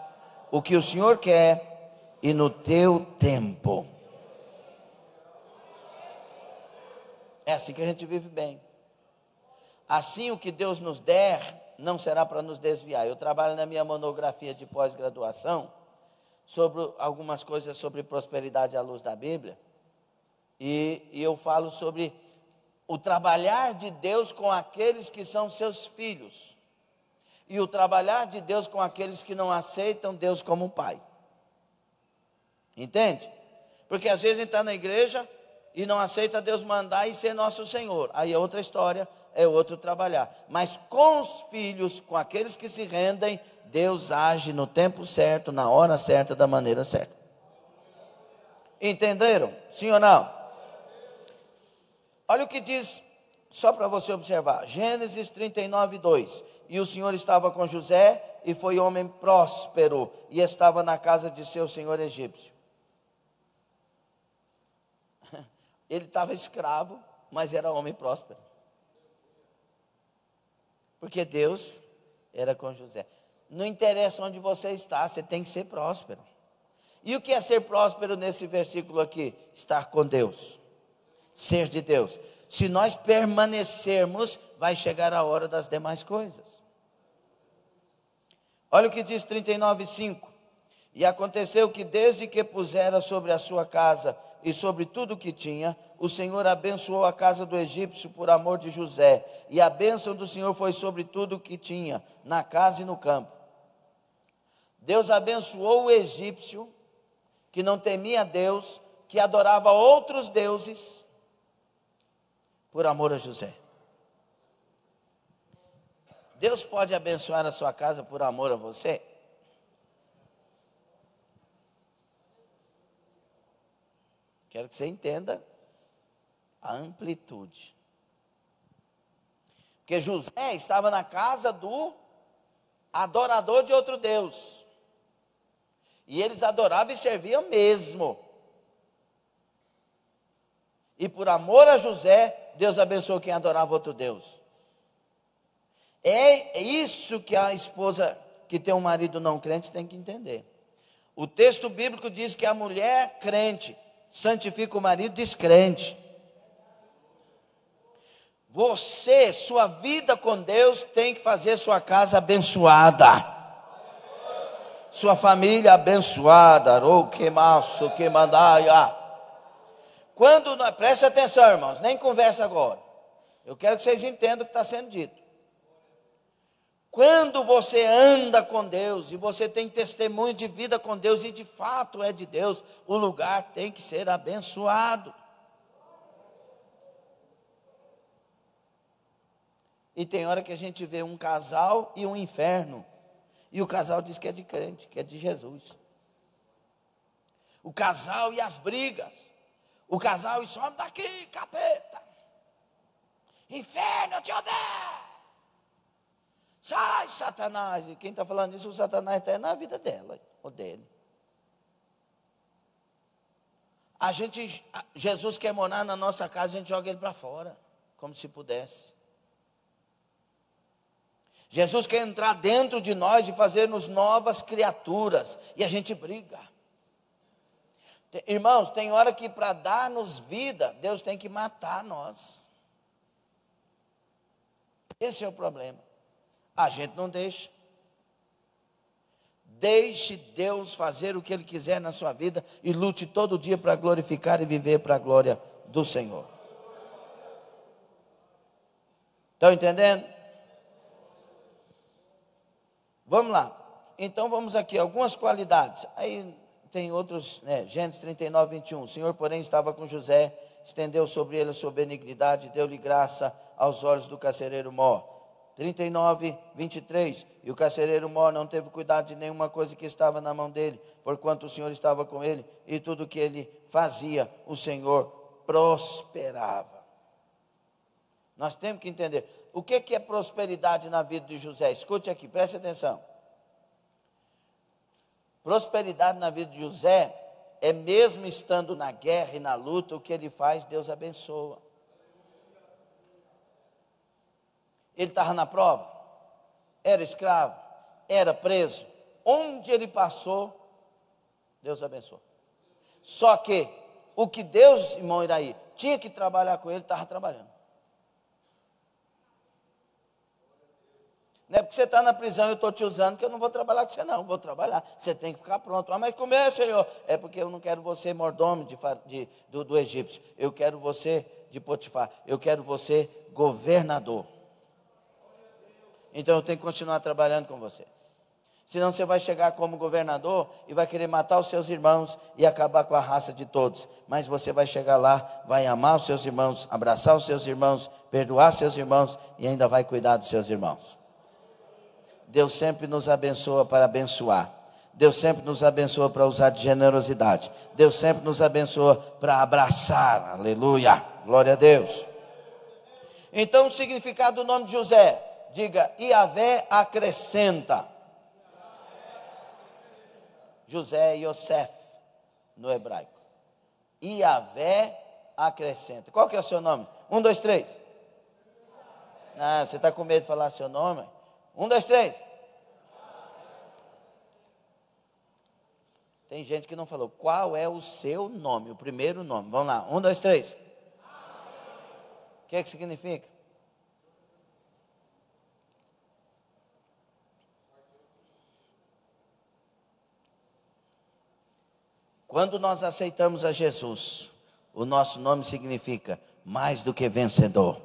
o que o Senhor quer e no teu tempo. É assim que a gente vive bem. Assim o que Deus nos der, não será para nos desviar. Eu trabalho na minha monografia de pós-graduação sobre algumas coisas sobre prosperidade à luz da Bíblia. E eu falo sobre o trabalhar de Deus com aqueles que são seus filhos. E o trabalhar de Deus com aqueles que não aceitam Deus como Pai. Entende? Porque às vezes a gente está na igreja e não aceita Deus mandar e ser nosso Senhor. Aí é outra história, é outro trabalhar. Mas com os filhos, com aqueles que se rendem, Deus age no tempo certo, na hora certa, da maneira certa. Entenderam? Sim ou não? Olha o que diz, só para você observar. Gênesis 39, 2. E o Senhor estava com José, e foi homem próspero, e estava na casa de seu senhor egípcio. Ele estava escravo, mas era homem próspero. Porque Deus era com José. Não interessa onde você está, você tem que ser próspero. E o que é ser próspero nesse versículo aqui? Estar com Deus. Ser de Deus. Se nós permanecermos, vai chegar a hora das demais coisas. Olha o que diz 39:5. E aconteceu que desde que pusera sobre a sua casa e sobre tudo o que tinha, o Senhor abençoou a casa do egípcio por amor de José. E a bênção do Senhor foi sobre tudo o que tinha, na casa e no campo. Deus abençoou o egípcio, que não temia Deus, que adorava outros deuses, por amor a José. Deus pode abençoar a sua casa por amor a você? Quero que você entenda a amplitude. Porque José estava na casa do adorador de outro Deus. E eles adoravam e serviam mesmo. E por amor a José, Deus abençoou quem adorava outro Deus. É isso que a esposa que tem um marido não crente tem que entender. O texto bíblico diz que a mulher crente santifica o marido descrente. Você, sua vida com Deus tem que fazer sua casa abençoada. Sua família abençoada. Quando nós, preste atenção, irmãos, nem conversa agora. Eu quero que vocês entendam o que está sendo dito. Quando você anda com Deus e você tem testemunho de vida com Deus e de fato é de Deus, o lugar tem que ser abençoado. E tem hora que a gente vê um casal e um inferno. E o casal diz que é de crente, que é de Jesus. O casal e as brigas. O casal e some daqui, capeta. Inferno, eu te odeio. Sai, Satanás. E quem está falando isso, o Satanás está na vida dela, ou dele. Jesus quer morar na nossa casa, a gente joga ele para fora, como se pudesse. Jesus quer entrar dentro de nós e fazer-nos novas criaturas, e a gente briga. Irmãos, tem hora que para dar-nos vida, Deus tem que matar nós. Esse é o problema. A gente não deixa. Deixe Deus fazer o que Ele quiser na sua vida e lute todo dia para glorificar e viver para a glória do Senhor. Estão entendendo? Vamos lá. Então vamos aqui, algumas qualidades. Aí tem outros, Gênesis 39, 21. O Senhor, porém, estava com José, estendeu sobre ele a sua benignidade, deu-lhe graça aos olhos do carcereiro mor. 39, 23. E o carcereiro mor não teve cuidado de nenhuma coisa que estava na mão dele, porquanto o Senhor estava com ele, e tudo que ele fazia, o Senhor prosperava. Nós temos que entender. O que é prosperidade na vida de José? Escute aqui, preste atenção. Prosperidade na vida de José é mesmo estando na guerra e na luta, o que ele faz, Deus abençoa. Ele estava na prova, era escravo, era preso. Onde ele passou, Deus abençoou. Só que o que Deus, irmão Iraí, tinha que trabalhar com ele, estava trabalhando. Não é porque você está na prisão e eu estou te usando que eu não vou trabalhar com você, não. Vou trabalhar. Você tem que ficar pronto. Ah, mas como é, Senhor? É porque eu não quero você mordomo do egípcio. Eu quero você de Potifar. Eu quero você governador. Então eu tenho que continuar trabalhando com você. Senão você vai chegar como governador e vai querer matar os seus irmãos e acabar com a raça de todos. Mas você vai chegar lá, vai amar os seus irmãos, abraçar os seus irmãos, perdoar seus irmãos e ainda vai cuidar dos seus irmãos. Deus sempre nos abençoa para abençoar. Deus sempre nos abençoa para usar de generosidade. Deus sempre nos abençoa para abraçar. Aleluia. Glória a Deus. Então o significado do nome de José. Diga, Yahvé acrescenta. José e Yosef no hebraico. Yahvé acrescenta. Qual que é o seu nome? 1, 2, 3. Não, você está com medo de falar seu nome? 1, 2, 3. Tem gente que não falou. Qual é o seu nome? O primeiro nome. Vamos lá. 1, 2, 3. O que significa? Quando nós aceitamos a Jesus, o nosso nome significa mais do que vencedor.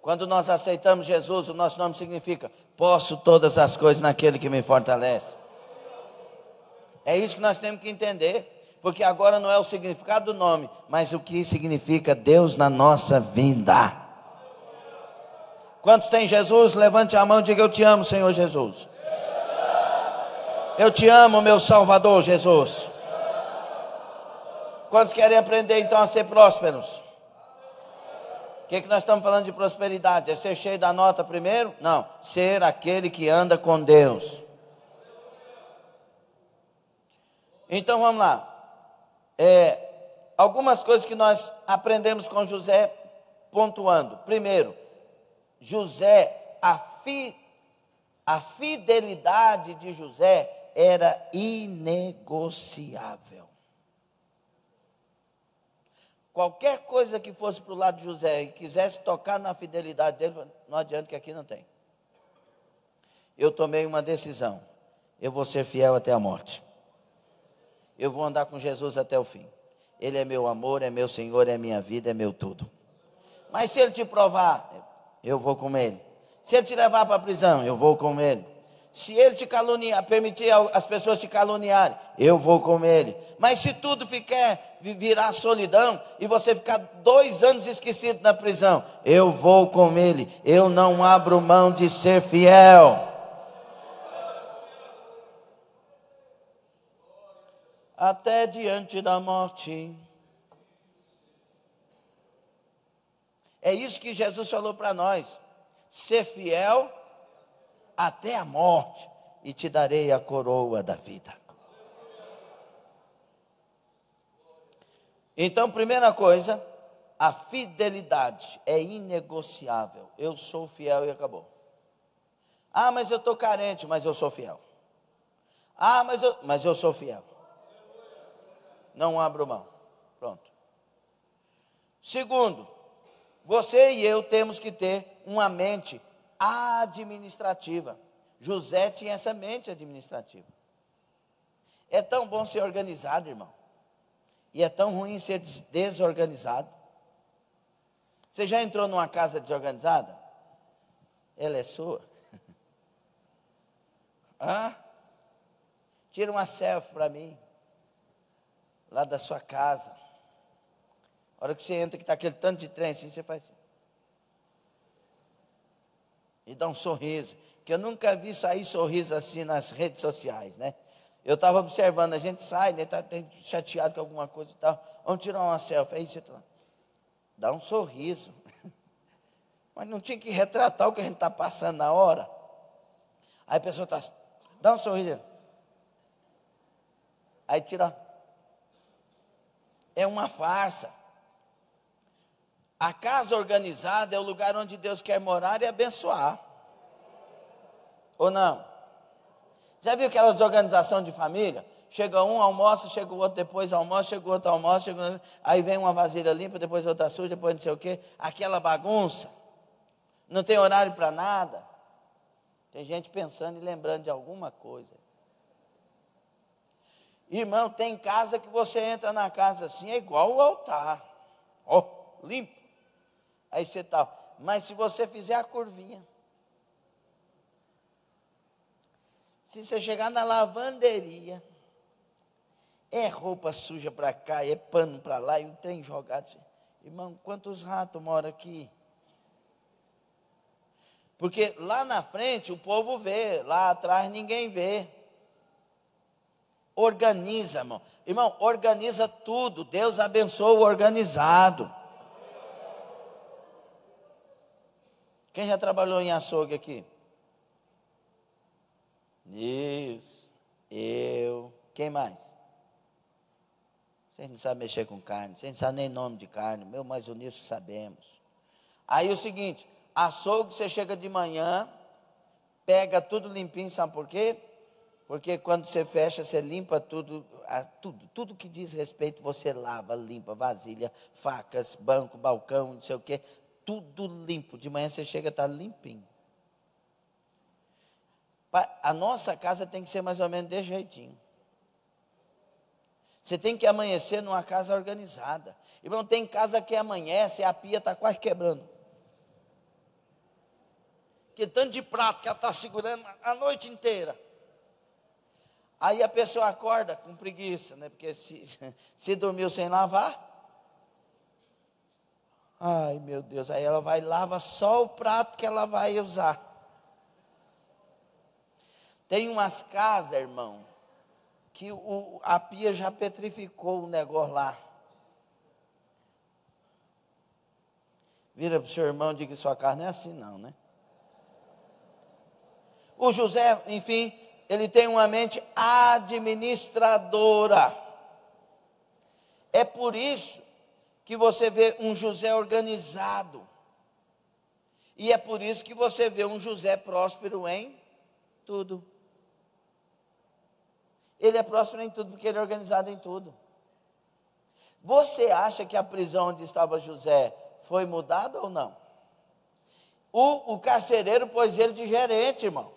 Quando nós aceitamos Jesus, o nosso nome significa posso todas as coisas naquele que me fortalece. É isso que nós temos que entender, porque agora não é o significado do nome, mas o que significa Deus na nossa vida. Quantos têm Jesus? Levante a mão e diga: eu te amo, Senhor Jesus. Eu te amo, meu Salvador Jesus. Quantos querem aprender então a ser prósperos? O que nós estamos falando de prosperidade? É ser cheio da nota primeiro? Não, ser aquele que anda com Deus. Então vamos lá. Algumas coisas que nós aprendemos com José, pontuando. Primeiro, José, a fidelidade de José era inegociável. Qualquer coisa que fosse para o lado de José e quisesse tocar na fidelidade dele, não adianta, que aqui não tem. Eu tomei uma decisão. Eu vou ser fiel até a morte. Eu vou andar com Jesus até o fim. Ele é meu amor, é meu Senhor, é minha vida, é meu tudo. Mas se ele te provar, eu vou com ele. Se ele te levar para a prisão, eu vou com ele. Se ele te caluniar, permitir as pessoas te caluniarem, eu vou com ele. Mas se tudo virar solidão e você ficar 2 anos esquecido na prisão, eu vou com ele. Eu não abro mão de ser fiel. Até diante da morte. É isso que Jesus falou para nós. Ser fiel até a morte, e te darei a coroa da vida. Então, primeira coisa, a fidelidade é inegociável. Eu sou fiel e acabou. Ah, mas eu estou carente, mas eu sou fiel. Ah, mas eu sou fiel. Não abro mão. Pronto. Segundo, você e eu temos que ter uma mente administrativa. José tinha essa mente administrativa. É tão bom ser organizado, irmão. E é tão ruim ser desorganizado. Você já entrou numa casa desorganizada? Ela é sua. Tira uma selfie para mim. Lá da sua casa. A hora que você entra, que está aquele tanto de trem assim, você faz assim. E dá um sorriso, que eu nunca vi sair sorriso assim nas redes sociais, né? Eu estava observando, a gente sai, né? Tá chateado com alguma coisa e tal, vamos tirar uma selfie, aí você dá um sorriso, mas não tinha que retratar o que a gente está passando na hora. Aí a pessoa dá um sorriso, aí tira, é uma farsa. A casa organizada é o lugar onde Deus quer morar e abençoar. Ou não? Já viu aquelas organizações de família? Chega um, almoça, chega o outro, depois almoça, chega o outro, almoça, aí vem uma vasilha limpa, depois outra suja, depois não sei o quê. Aquela bagunça. Não tem horário para nada. Tem gente pensando e lembrando de alguma coisa. Irmão, tem casa que você entra na casa assim, é igual o altar. Ó, limpo. Aí você tá. Mas se você fizer a curvinha, se você chegar na lavanderia, é roupa suja para cá, é pano para lá, e um trem jogado. Irmão, quantos ratos moram aqui? Porque lá na frente o povo vê, lá atrás ninguém vê. Organiza, irmão. Irmão, organiza tudo. Deus abençoa o organizado. Quem já trabalhou em açougue aqui? Isso. Eu. Quem mais? Vocês não sabem mexer com carne. Vocês não sabem nem nome de carne. Mas o nisso sabemos. Aí o seguinte, açougue, você chega de manhã, pega tudo limpinho, sabe por quê? Porque quando você fecha, você limpa tudo, tudo que diz respeito, você lava, limpa, vasilha, facas, banco, balcão, não sei o quê, tudo limpo. De manhã você chega, está limpinho. A nossa casa tem que ser mais ou menos desse jeitinho. Você tem que amanhecer numa casa organizada. Irmão, tem casa que amanhece e a pia está quase quebrando. Que tanto de prato que ela está segurando a noite inteira. Aí a pessoa acorda com preguiça, né? Porque se dormiu sem lavar. Ai, meu Deus, aí ela vai e lava só o prato que ela vai usar. Tem umas casas, irmão, que a pia já petrificou o negócio lá. Vira para o seu irmão e diga que sua casa não é assim não, né? O José, enfim, ele tem uma mente administradora. É por isso que você vê um José organizado. E é por isso que você vê um José próspero em tudo. Ele é próspero em tudo porque ele é organizado em tudo. Você acha que a prisão onde estava José foi mudada ou não? O carcereiro pôs ele de gerente, irmão.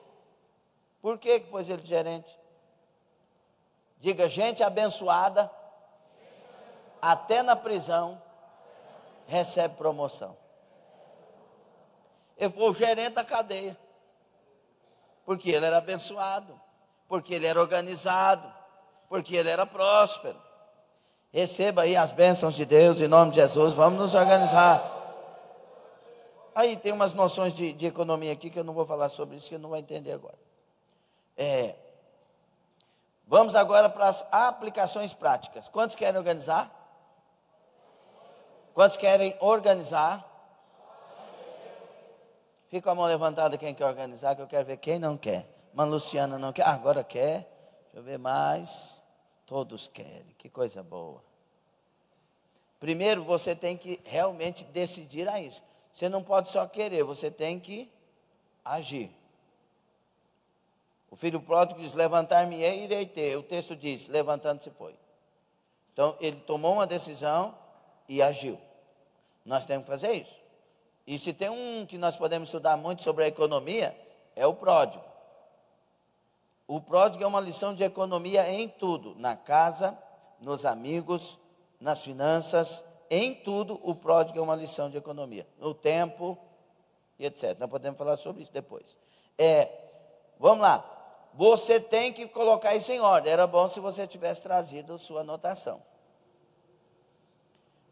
Por que pôs ele de gerente? Diga, gente abençoada, até na prisão, recebe promoção. Ele foi o gerente da cadeia. Porque ele era abençoado, porque ele era organizado, porque ele era próspero. Receba aí as bênçãos de Deus, em nome de Jesus, vamos nos organizar. Aí tem umas noções de economia aqui, que eu não vou falar sobre isso, que eu não vou entender agora. Vamos agora para as aplicações práticas. Quantos querem organizar? Quantos querem organizar? Fica com a mão levantada quem quer organizar, que eu quero ver quem não quer. Mãe Luciana não quer, agora quer. Deixa eu ver mais. Todos querem, que coisa boa. Primeiro você tem que realmente decidir a isso. Você não pode só querer, você tem que agir. O filho pródigo diz, levantar-me-ei e irei ter. O texto diz, levantando-se foi. Então, ele tomou uma decisão e agiu. Nós temos que fazer isso. E se tem um que nós podemos estudar muito sobre a economia, é o pródigo. O pródigo é uma lição de economia em tudo. Na casa, nos amigos, nas finanças, em tudo o pródigo é uma lição de economia. No tempo e etc. Nós podemos falar sobre isso depois. Vamos lá. Você tem que colocar isso em ordem. Era bom se você tivesse trazido sua anotação.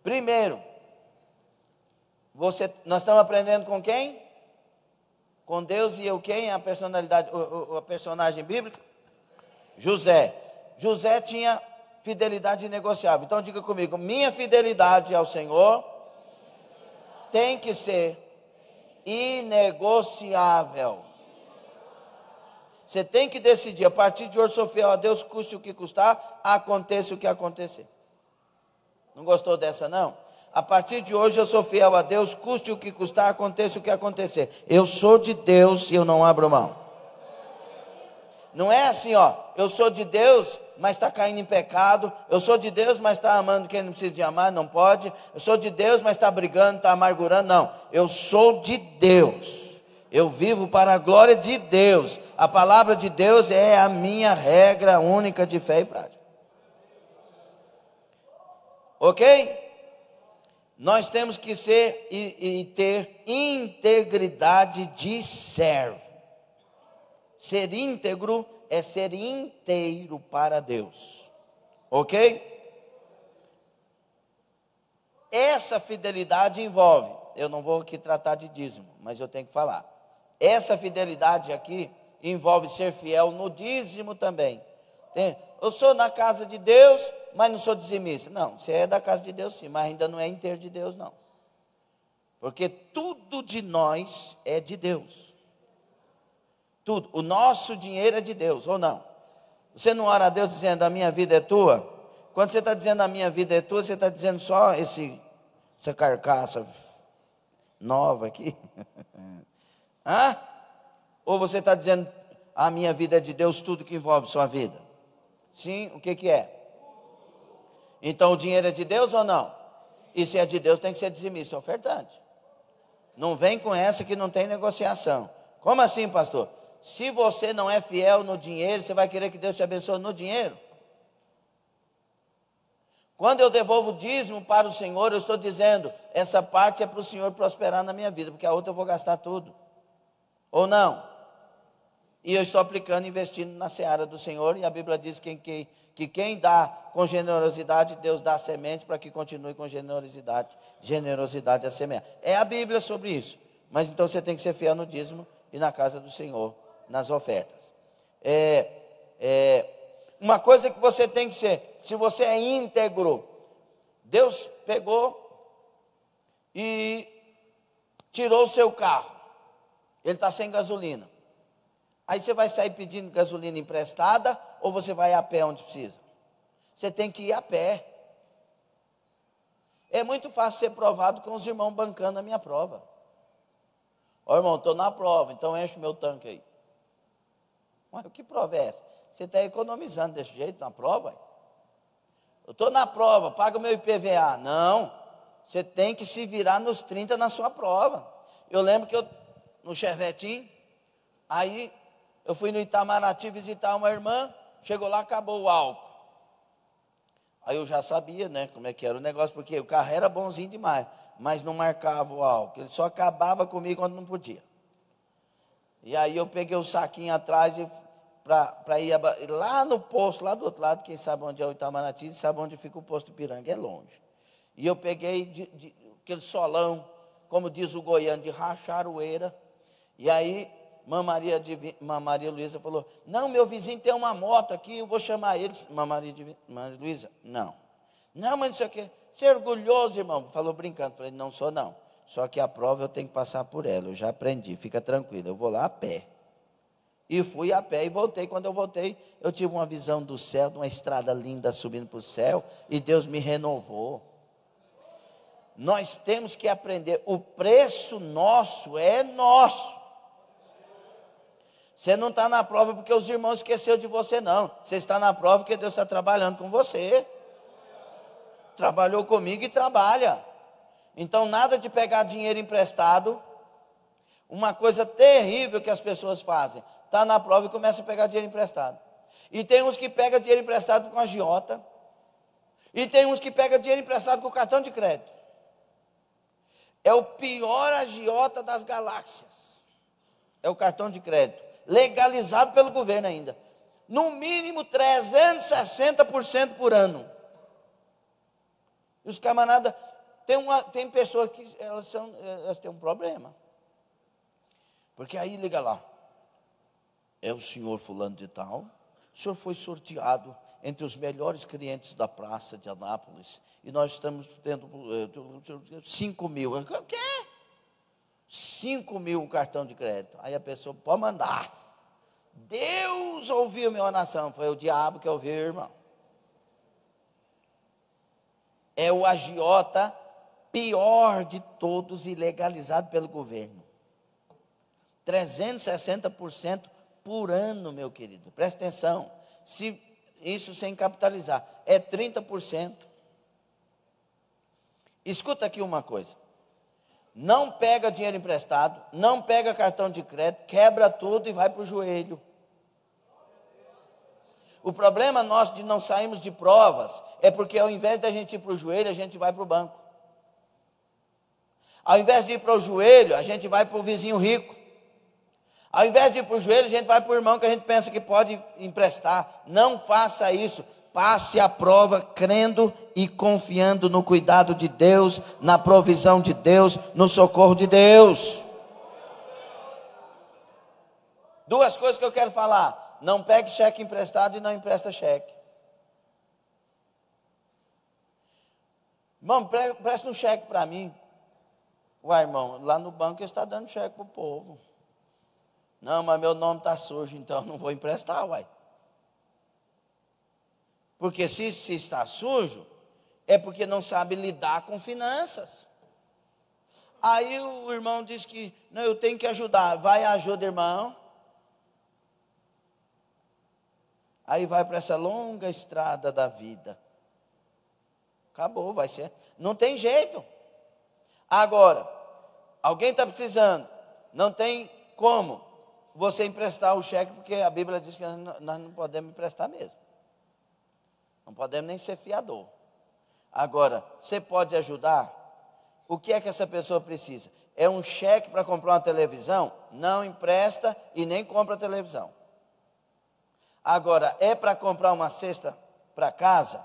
Primeiro, nós estamos aprendendo com quem? Com Deus e eu quem? A personalidade, a personagem bíblica? José. José tinha fidelidade inegociável. Então diga comigo, minha fidelidade ao Senhor tem que ser inegociável. Você tem que decidir, a partir de hoje sou fiel a Deus, custe o que custar, aconteça o que acontecer. Não gostou dessa não? A partir de hoje eu sou fiel a Deus, custe o que custar, aconteça o que acontecer. Eu sou de Deus e eu não abro mão. Não é assim, ó, eu sou de Deus mas está caindo em pecado. Eu sou de Deus, mas está amando quem não precisa de amar, não pode. Eu sou de Deus, mas está brigando, está amargurando. Não, eu sou de Deus. Eu vivo para a glória de Deus. A palavra de Deus é a minha regra única de fé e prática. Ok? Nós temos que ser e ter integridade de servo. Ser íntegro é ser inteiro para Deus. Ok? Essa fidelidade envolve, eu não vou aqui tratar de dízimo, mas eu tenho que falar. Essa fidelidade aqui envolve ser fiel no dízimo também. Eu sou na casa de Deus, mas não sou dizimista. Não, você é da casa de Deus sim, mas ainda não é inteiro de Deus não. Porque tudo de nós é de Deus. Tudo, o nosso dinheiro é de Deus, ou não? Você não ora a Deus dizendo, a minha vida é tua? Quando você está dizendo, a minha vida é tua, você está dizendo só essa carcaça nova aqui? Hã? Ou você está dizendo, a minha vida é de Deus, tudo que envolve sua vida? Sim, o que é? Então o dinheiro é de Deus ou não? E se é de Deus, tem que ser dizimista, ofertante. Não vem com essa que não tem negociação. Como assim, pastor? Se você não é fiel no dinheiro, você vai querer que Deus te abençoe no dinheiro? Quando eu devolvo o dízimo para o Senhor, eu estou dizendo, essa parte é para o Senhor prosperar na minha vida, porque a outra eu vou gastar tudo. Ou não? E eu estou aplicando, investindo na seara do Senhor, e a Bíblia diz que quem dá com generosidade, Deus dá a semente para que continue com generosidade a semear. É a Bíblia sobre isso. Mas então você tem que ser fiel no dízimo e na casa do Senhor, nas ofertas. Uma coisa que você tem que ser, se você é íntegro, Deus pegou e tirou o seu carro, ele está sem gasolina. Aí você vai sair pedindo gasolina emprestada ou você vai a pé onde precisa? Você tem que ir a pé. É muito fácil ser provado com os irmãos bancando a minha prova. Ó irmão, estou na prova, então enche o meu tanque aí. Mas que prova é essa? Você está economizando desse jeito na prova? Eu estou na prova, paga o meu IPVA. Não, você tem que se virar nos 30 na sua prova. Eu lembro que no Chevetinho, aí eu fui no Itamaraty visitar uma irmã, chegou lá, acabou o álcool. Aí eu já sabia, né, como é que era o negócio, porque o carro era bonzinho demais, mas não marcava o álcool, ele só acabava comigo quando não podia. E aí eu peguei o saquinho atrás para ir lá no posto, lá do outro lado, quem sabe onde é o Itamaraty, sabe onde fica o posto Ipiranga, é longe. E eu peguei aquele solão, como diz o goiano, de racharoeira, e aí Maria Luísa falou, não, meu vizinho tem uma moto aqui, eu vou chamar ele. Maria Luísa, não, mas isso aqui, você é orgulhoso, irmão, falou brincando, falei, não sou não, só que a prova eu tenho que passar por ela, eu já aprendi, fica tranquilo, eu vou lá a pé. E fui a pé e voltei. Quando eu voltei, eu tive uma visão do céu, de uma estrada linda subindo para o céu, e Deus me renovou. Nós temos que aprender, o preço nosso é nosso. Você não está na prova porque os irmãos esqueceram de você, não. Você está na prova porque Deus está trabalhando com você. Trabalhou comigo e trabalha. Então, nada de pegar dinheiro emprestado. Uma coisa terrível que as pessoas fazem. Está na prova e começa a pegar dinheiro emprestado. E tem uns que pegam dinheiro emprestado com agiota. E tem uns que pegam dinheiro emprestado com cartão de crédito. É o pior agiota das galáxias. É o cartão de crédito. Legalizado pelo governo ainda. No mínimo 360% por ano. E os camaradas, tem pessoas que elas têm um problema. Porque aí liga lá. É o senhor fulano de tal. O senhor foi sorteado entre os melhores clientes da praça de Anápolis. E nós estamos tendo 5 mil. O quê? 5 mil o cartão de crédito. Aí a pessoa pode mandar. Deus ouviu minha oração. Foi o diabo que ouviu, irmão. É o agiota pior de todos e legalizado pelo governo. 360% por ano, meu querido. Presta atenção. Se isso sem capitalizar, é 30%. Escuta aqui uma coisa. Não pega dinheiro emprestado, não pega cartão de crédito, quebra tudo e vai para o joelho. O problema nosso de não sairmos de provas é porque ao invés da gente ir para o joelho, a gente vai para o banco. Ao invés de ir para o joelho, a gente vai para o vizinho rico. Ao invés de ir para o joelho, a gente vai para o irmão que a gente pensa que pode emprestar. Não faça isso. Passe a prova crendo e confiando no cuidado de Deus, na provisão de Deus, no socorro de Deus. Duas coisas que eu quero falar. Não pegue cheque emprestado e não empresta cheque. Irmão, presta um cheque para mim. Uai, irmão, lá no banco ele está dando cheque para o povo. Não, mas meu nome está sujo, então não vou emprestar, uai. Porque se está sujo, é porque não sabe lidar com finanças. Aí o irmão diz que, não, eu tenho que ajudar. Vai e ajuda, irmão. Aí vai para essa longa estrada da vida. Acabou, vai ser. Não tem jeito. Agora, alguém está precisando, não tem como você emprestar o cheque, porque a Bíblia diz que nós não podemos emprestar mesmo. Não podemos nem ser fiador. Agora, você pode ajudar? O que é que essa pessoa precisa? É um cheque para comprar uma televisão? Não empresta e nem compra a televisão. Agora, é para comprar uma cesta para casa?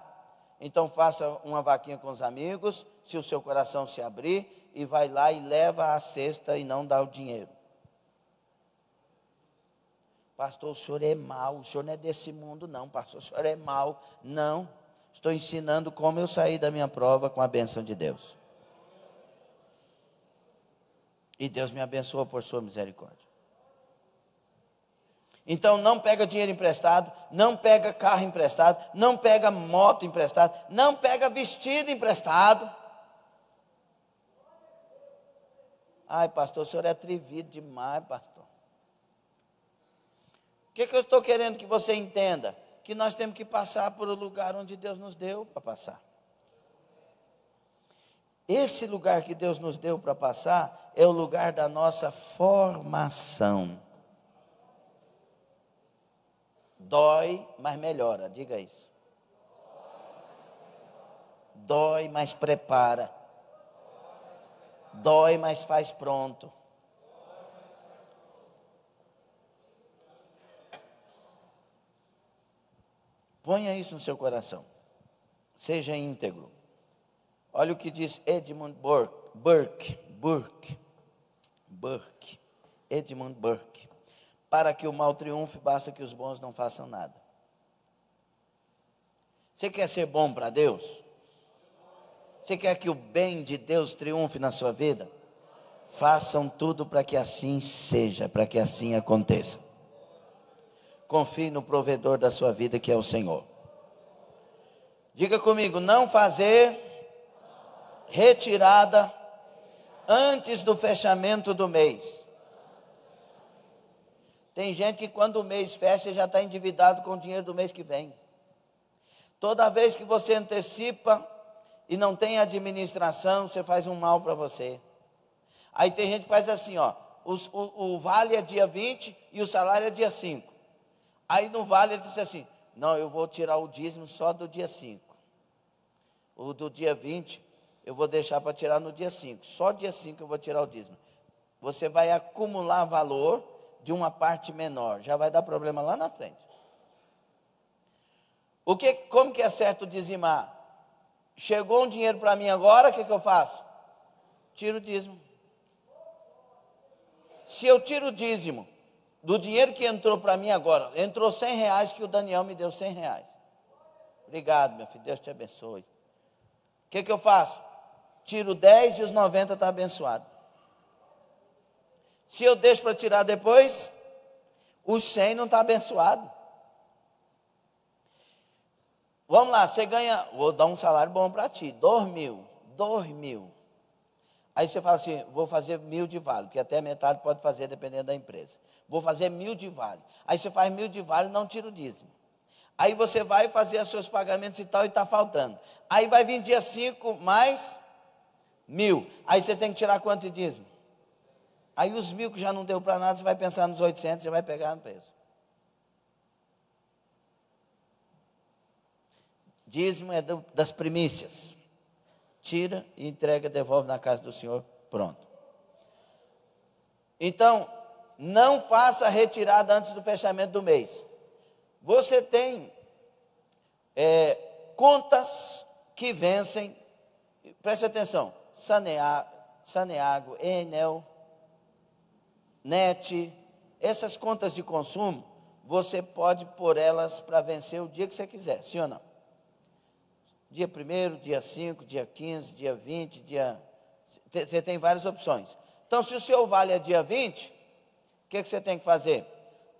Então faça uma vaquinha com os amigos, se o seu coração se abrir, e vai lá e leva a cesta e não dá o dinheiro. Pastor, o senhor é mau, o senhor não é desse mundo não, pastor, o senhor é mau. Não, estou ensinando como eu saí da minha prova com a bênção de Deus. E Deus me abençoou por sua misericórdia. Então não pega dinheiro emprestado, não pega carro emprestado, não pega moto emprestado, não pega vestido emprestado. Ai, pastor, o senhor é atrevido demais, pastor. O que eu estou querendo que você entenda? Que nós temos que passar por o lugar onde Deus nos deu para passar. Esse lugar que Deus nos deu para passar é o lugar da nossa formação. Dói, mas melhora, diga isso. Dói, mas prepara. Dói, mas faz pronto. Ponha isso no seu coração. Seja íntegro. Olha o que diz Edmund Burke. Edmund Burke. Para que o mal triunfe, basta que os bons não façam nada. Você quer ser bom para Deus? Você quer que o bem de Deus triunfe na sua vida? Façam tudo para que assim seja, para que assim aconteça. Confie no provedor da sua vida, que é o Senhor. Diga comigo, não fazer retirada antes do fechamento do mês. Tem gente que quando o mês fecha já está endividado com o dinheiro do mês que vem. Toda vez que você antecipa e não tem administração, você faz um mal para você. Aí tem gente que faz assim, ó, o vale é dia 20 e o salário é dia 5. Aí no vale ele disse assim, não, eu vou tirar o dízimo só do dia 5. O do dia 20 eu vou deixar para tirar no dia 5. Só dia 5 eu vou tirar o dízimo. Você vai acumular valor de uma parte menor. Já vai dar problema lá na frente. Como que é certo dizimar? Chegou um dinheiro para mim agora, o que eu faço? Tiro o dízimo. Se eu tiro o dízimo do dinheiro que entrou para mim agora, entrou R$100 que o Daniel me deu R$100. Obrigado, meu filho, Deus te abençoe. O que eu faço? Tiro 10 e os 90 está abençoado. Se eu deixo para tirar depois, os 100 não está abençoado. Vamos lá, você ganha, vou dar um salário bom para ti, 2.000. Aí você fala assim, vou fazer 1.000 de vale, porque até metade pode fazer dependendo da empresa. Vou fazer 1.000 de vale. Aí você faz 1.000 de vale e não tira o dízimo. Aí você vai fazer os seus pagamentos e tal, e está faltando. Aí vai vir dia 5 mais 1.000. Aí você tem que tirar quanto de dízimo? Aí os 1.000 que já não deu para nada, você vai pensar nos 800, já vai pegar no peso. Dízimo é das primícias. Tira e entrega, devolve na casa do Senhor, pronto. Então, não faça a retirada antes do fechamento do mês. Você tem contas que vencem, preste atenção, Saneago, Enel, NET, essas contas de consumo, você pode pôr elas para vencer o dia que você quiser, sim ou não? Dia 1º, dia 5, dia 15, dia 20, você tem várias opções. Então, se o seu vale é dia 20, o que você tem que fazer?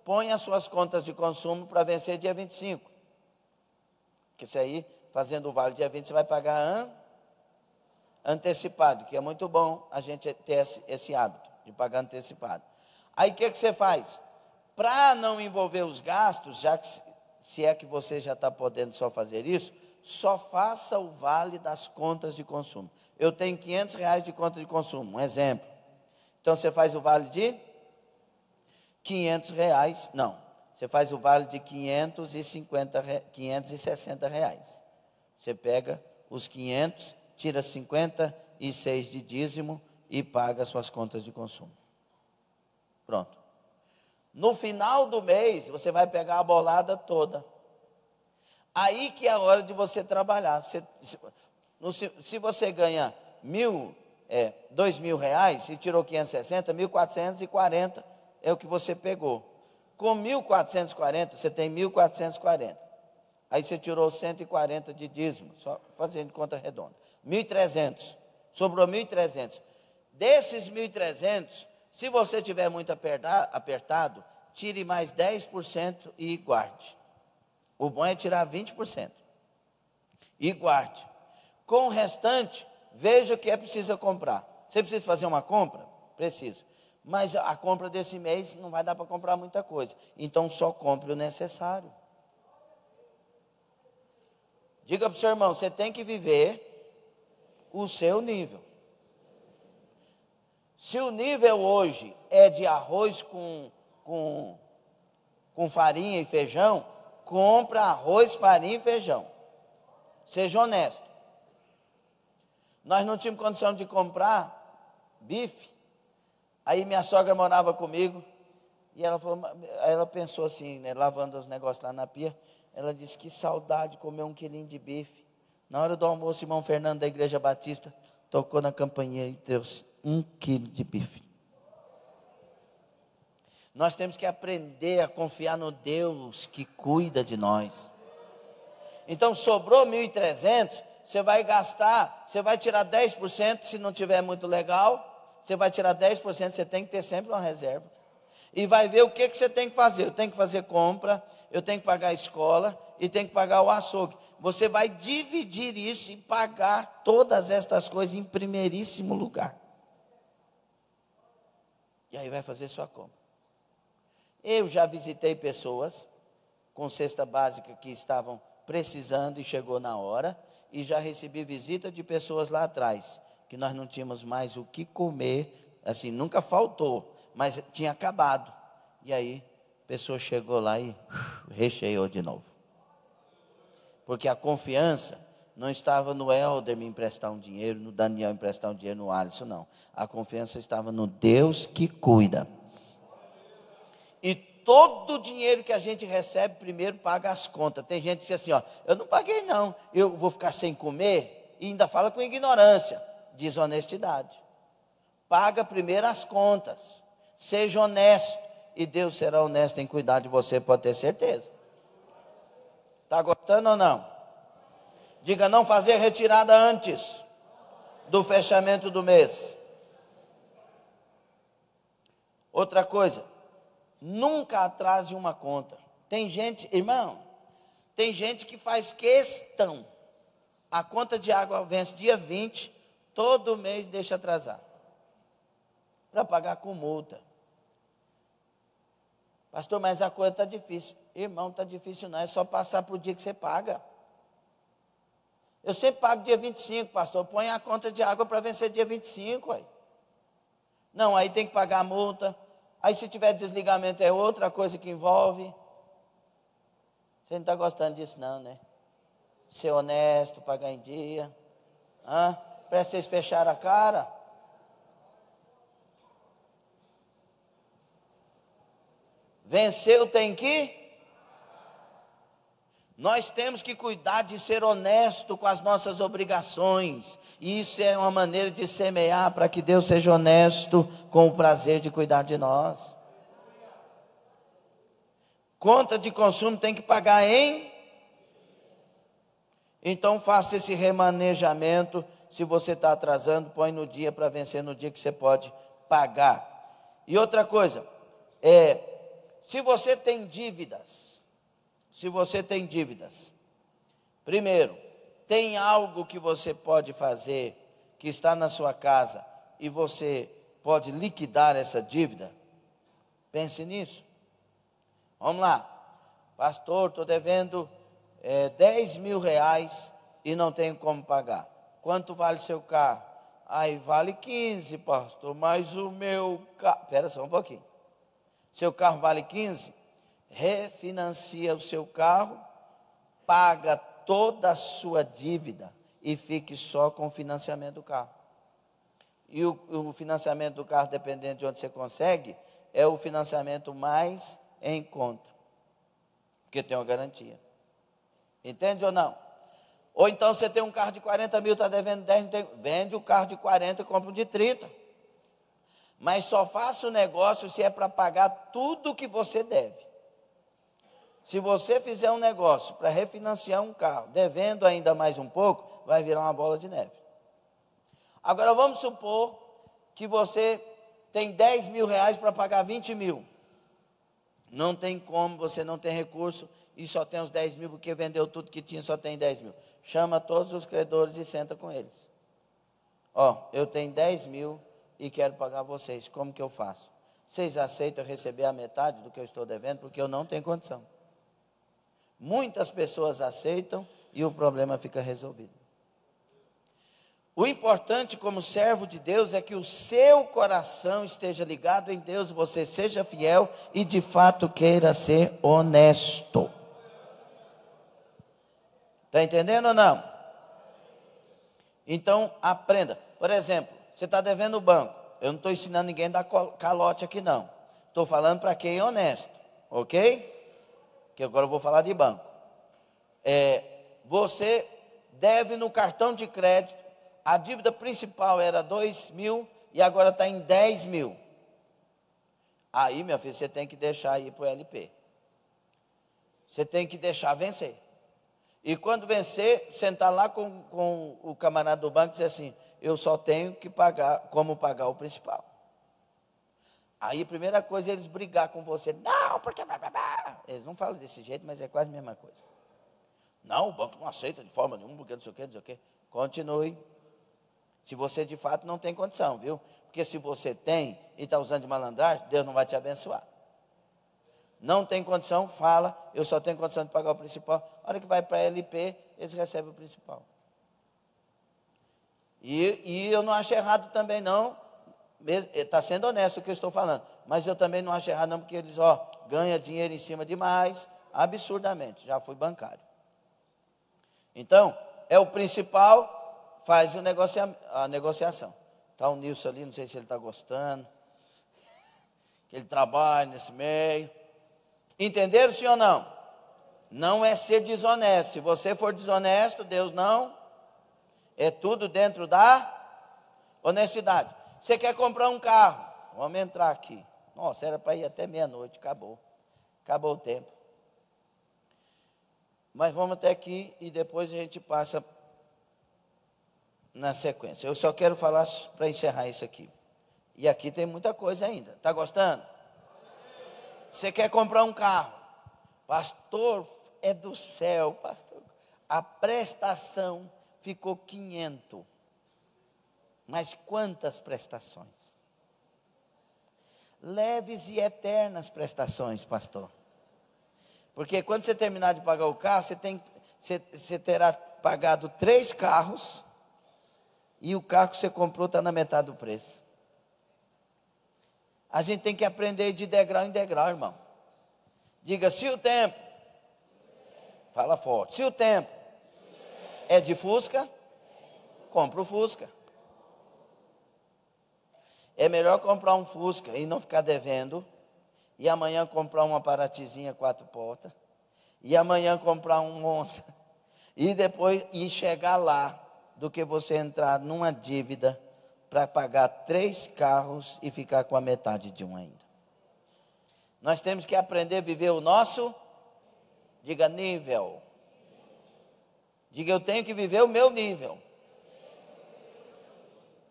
Põe as suas contas de consumo para vencer dia 25. Porque isso aí, fazendo o vale dia 20, você vai pagar antecipado, que é muito bom a gente ter esse hábito de pagar antecipado. Aí o que você faz? Para não envolver os gastos, já que se é que você já está podendo só fazer isso, só faça o vale das contas de consumo. Eu tenho R$500 de conta de consumo, um exemplo. Então você faz o vale de R$500, não. Você faz o vale de R$560. Você pega os 500, tira 56 de dízimo e paga suas contas de consumo. Pronto. No final do mês, você vai pegar a bolada toda. Aí que é a hora de você trabalhar. Se você ganha R$2.000 e tirou 560, 1.440 é o que você pegou. Com 1.440, você tem 1.440. Aí você tirou 140 de dízimo, só fazendo conta redonda. 1.300, sobrou 1.300. Desses 1.300, se você tiver muito apertado, tire mais 10% e guarde. O bom é tirar 20%. E guarde. Com o restante, veja o que é preciso comprar. Você precisa fazer uma compra? Precisa. Mas a compra desse mês não vai dar para comprar muita coisa. Então só compre o necessário. Diga para o seu irmão, você tem que viver o seu nível. Se o nível hoje é de arroz com farinha e feijão, compra arroz, farinha e feijão. Seja honesto. Nós não tínhamos condição de comprar bife. Aí minha sogra morava comigo. E ela pensou assim, né, lavando os negócios lá na pia. Ela disse, que saudade de comer 1 quilinho de bife. Na hora do almoço, o irmão Fernando da Igreja Batista tocou na campainha e trouxe 1 quilo de bife. Nós temos que aprender a confiar no Deus que cuida de nós. Então, sobrou 1.300, você vai gastar, você vai tirar 10%, se não tiver muito legal, você vai tirar 10%, você tem que ter sempre uma reserva. E vai ver o que você tem que fazer. Eu tenho que fazer compra, eu tenho que pagar a escola e tenho que pagar o açougue. Você vai dividir isso e pagar todas estas coisas em primeiríssimo lugar. E aí vai fazer sua compra. Eu já visitei pessoas com cesta básica que estavam precisando e chegou na hora. E já recebi visita de pessoas lá atrás, que nós não tínhamos mais o que comer, assim, nunca faltou, mas tinha acabado. E aí, a pessoa chegou lá e recheou de novo. Porque a confiança não estava no Helder me emprestar um dinheiro, no Daniel emprestar um dinheiro, no Alisson, não. A confiança estava no Deus que cuida. E todo o dinheiro que a gente recebe, primeiro paga as contas. Tem gente que diz assim, ó, eu não paguei não, eu vou ficar sem comer, e ainda fala com ignorância, desonestidade. Paga primeiro as contas, seja honesto, e Deus será honesto em cuidar de você, pode ter certeza. Está gostando ou não? Diga, não fazer retirada antes do fechamento do mês. Outra coisa, nunca atrase uma conta. Tem gente, irmão, tem gente que faz questão. A conta de água vence dia 20, todo mês deixa atrasar. Para pagar com multa. Pastor, mas a coisa está difícil. Irmão, está difícil não, é só passar para o dia que você paga. Eu sempre pago dia 25, pastor, põe a conta de água para vencer dia 25, aí. Não, aí tem que pagar a multa. Aí se tiver desligamento é outra coisa que envolve. Você não está gostando disso não, né? Ser honesto, pagar em dia. Para vocês fecharem a cara. Venceu tem que? Nós temos que cuidar de ser honesto com as nossas obrigações. E isso é uma maneira de semear para que Deus seja honesto com o prazer de cuidar de nós. Conta de consumo tem que pagar em? Então faça esse remanejamento. Se você está atrasando, põe no dia para vencer no dia que você pode pagar. E outra coisa, se você tem dívidas, primeiro, tem algo que você pode fazer, que está na sua casa, e você pode liquidar essa dívida? Pense nisso. Vamos lá. Pastor, estou devendo 10 mil reais e não tenho como pagar. Quanto vale seu carro? Aí vale 15, pastor, mas o meu carro... Espera só um pouquinho. Seu carro vale 15? Refinancia o seu carro, paga toda a sua dívida e fique só com o financiamento do carro. E o financiamento do carro, dependendo de onde você consegue, é o financiamento mais em conta, porque tem uma garantia. Entende ou não? Ou então você tem um carro de 40 mil, está devendo 10, vende o carro de 40 e compra um de 30. Mas só faça o negócio se é para pagar tudo que você deve. Se você fizer um negócio para refinanciar um carro, devendo ainda mais um pouco, vai virar uma bola de neve. Agora vamos supor que você tem 10 mil reais para pagar 20 mil. Não tem como, você não tem recurso e só tem os 10 mil porque vendeu tudo que tinha, só tem 10 mil. Chama todos os credores e senta com eles. Eu tenho 10 mil e quero pagar vocês, como que eu faço? Vocês aceitam receber a metade do que eu estou devendo? Porque eu não tenho condição. Muitas pessoas aceitam e o problema fica resolvido. O importante como servo de Deus é que o seu coração esteja ligado em Deus, você seja fiel e de fato queira ser honesto. Está entendendo ou não? Então aprenda. Por exemplo, você está devendo o banco. Eu não estou ensinando ninguém a dar calote aqui não. Estou falando para quem é honesto, ok? Que agora eu vou falar de banco. Você deve no cartão de crédito, a dívida principal era 2 mil e agora está em 10 mil. Aí, meu filho, você tem que deixar ir para o LP. Você tem que deixar vencer. E quando vencer, sentar lá com o camarada do banco e dizer assim, eu só tenho que pagar, como pagar o principal. Aí a primeira coisa é eles brigar com você. Não, porque... Eles não falam desse jeito, mas é quase a mesma coisa. Não, o banco não aceita de forma nenhuma, porque não sei o que. Continue. Se você de fato não tem condição, viu? Porque se você tem e está usando de malandragem, Deus não vai te abençoar. Não tem condição, fala, eu só tenho condição de pagar o principal. A hora que vai para a LP, eles recebem o principal. E eu não acho errado também não, está sendo honesto o que eu estou falando, mas eu também não acho errado não, porque eles ganham dinheiro em cima demais, absurdamente, já fui bancário. Então, é o principal, faz a negociação. Está o Nilson ali, não sei se ele está gostando, que ele trabalha nesse meio. Entenderam, sim ou não? Não é ser desonesto. Se você for desonesto, Deus não. É tudo dentro da honestidade. Você quer comprar um carro? Vamos entrar aqui. Nossa, era para ir até meia-noite, acabou. Acabou o tempo. Mas vamos até aqui e depois a gente passa na sequência. Eu só quero falar para encerrar isso aqui. E aqui tem muita coisa ainda. Está gostando? Você quer comprar um carro? Pastor, é do céu, pastor. A prestação ficou 500. Mas quantas prestações? leves e eternas prestações, pastor. Porque quando você terminar de pagar o carro, você terá pagado 3 carros, e o carro que você comprou está na metade do preço. A gente tem que aprender de degrau em degrau, irmão. Diga, se o tempo, fala forte, se o tempo é de Fusca, compra o Fusca. É melhor comprar um Fusca e não ficar devendo, e amanhã comprar uma Paratizinha 4 portas, e amanhã comprar um Monza, e depois chegar lá, do que você entrar numa dívida para pagar 3 carros e ficar com a metade de um ainda. Nós temos que aprender a viver o nosso, diga nível. Diga, eu tenho que viver o meu nível.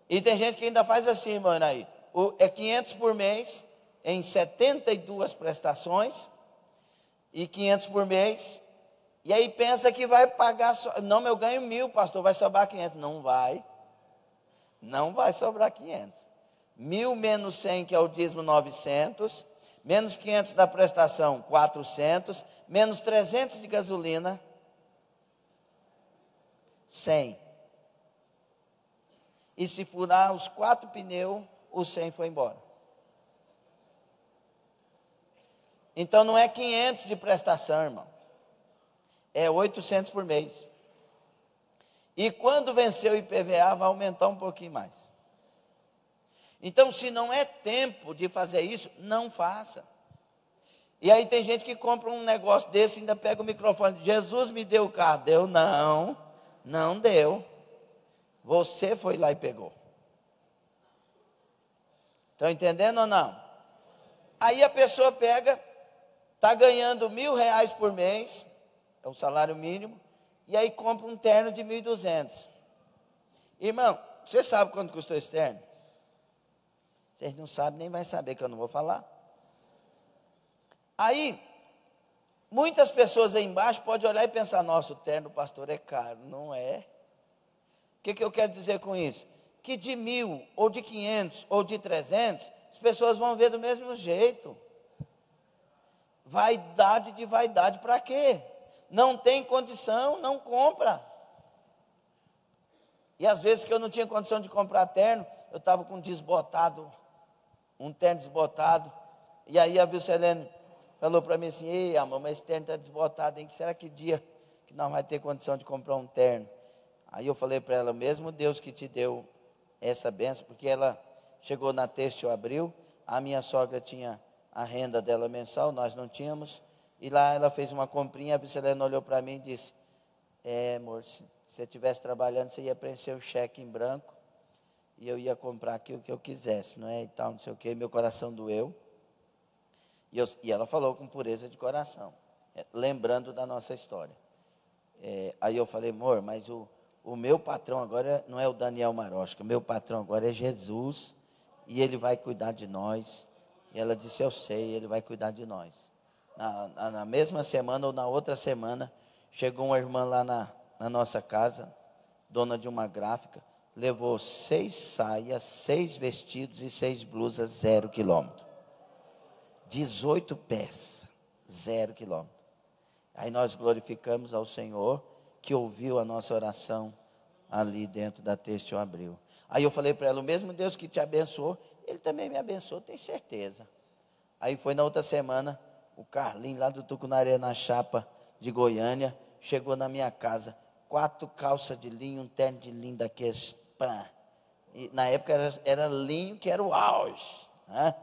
E tem gente que ainda faz assim, mano, aí. É 500 por mês, em 72 prestações, e 500 por mês, e aí pensa que vai pagar, não, eu ganho 1.000, pastor, vai sobrar 500. Não vai sobrar 500. 1.000 menos 100, que é o dízimo, 900, menos 500 da prestação, 400, menos 300 de gasolina, 100. E se furar os 4 pneus, o 100 foi embora. Então não é 500 de prestação, irmão. É 800 por mês. E quando vencer o IPVA, vai aumentar um pouquinho mais. Então, se não é tempo de fazer isso, não faça. E aí tem gente que compra um negócio desse e ainda pega o microfone. Jesus me deu o carro. Deu? Não deu. Você foi lá e pegou. Estão entendendo ou não? Aí a pessoa pega, está ganhando R$1.000 por mês, é o salário mínimo, e aí compra um terno de 1.200. Irmão, você sabe quanto custou esse terno? Vocês não sabem, nem vai saber, que eu não vou falar. Aí, muitas pessoas aí embaixo podem olhar e pensar, nossa, o terno do pastor é caro. Não é. O que eu quero dizer com isso? Que de 1.000, ou de 500, ou de 300, as pessoas vão ver do mesmo jeito. Vaidade de vaidade, para quê? Não tem condição, não compra. E às vezes que eu não tinha condição de comprar terno, eu estava com um terno desbotado, e aí a Vilcelene falou para mim assim, ei amor, mas esse terno está desbotado, hein? Será que dia que nós vamos ter condição de comprar um terno? Aí eu falei para ela, mesmo Deus que te deu essa benção, porque ela chegou na Têxtil Abril, a minha sogra tinha a renda dela mensal, nós não tínhamos, e lá ela fez uma comprinha, a Vilcelene olhou para mim e disse, amor, se você estivesse trabalhando, você ia preencher o cheque em branco, e eu ia comprar aqui o que eu quisesse, não é, e tal, não sei o que, meu coração doeu, e ela falou com pureza de coração, lembrando da nossa história. Aí eu falei, amor, mas o meu patrão agora não é o Daniel Marosca, o meu patrão agora é Jesus, e ele vai cuidar de nós. E ela disse, eu sei, ele vai cuidar de nós. Na mesma semana ou na outra semana, chegou uma irmã lá na nossa casa, dona de uma gráfica, levou 6 saias, 6 vestidos e 6 blusas, 0 quilômetro. 18 peças, 0 quilômetro. Aí nós glorificamos ao Senhor, que ouviu a nossa oração ali dentro da Têxtil Abril. Aí eu falei para ela, o mesmo Deus que te abençoou, Ele também me abençoou, tenho certeza. Aí foi na outra semana, o Carlinho lá do Tucunaré, na Chapa de Goiânia, chegou na minha casa, 4 calças de linho, um terno de linho daqueles, pã. E na época era linho que era o auge, né?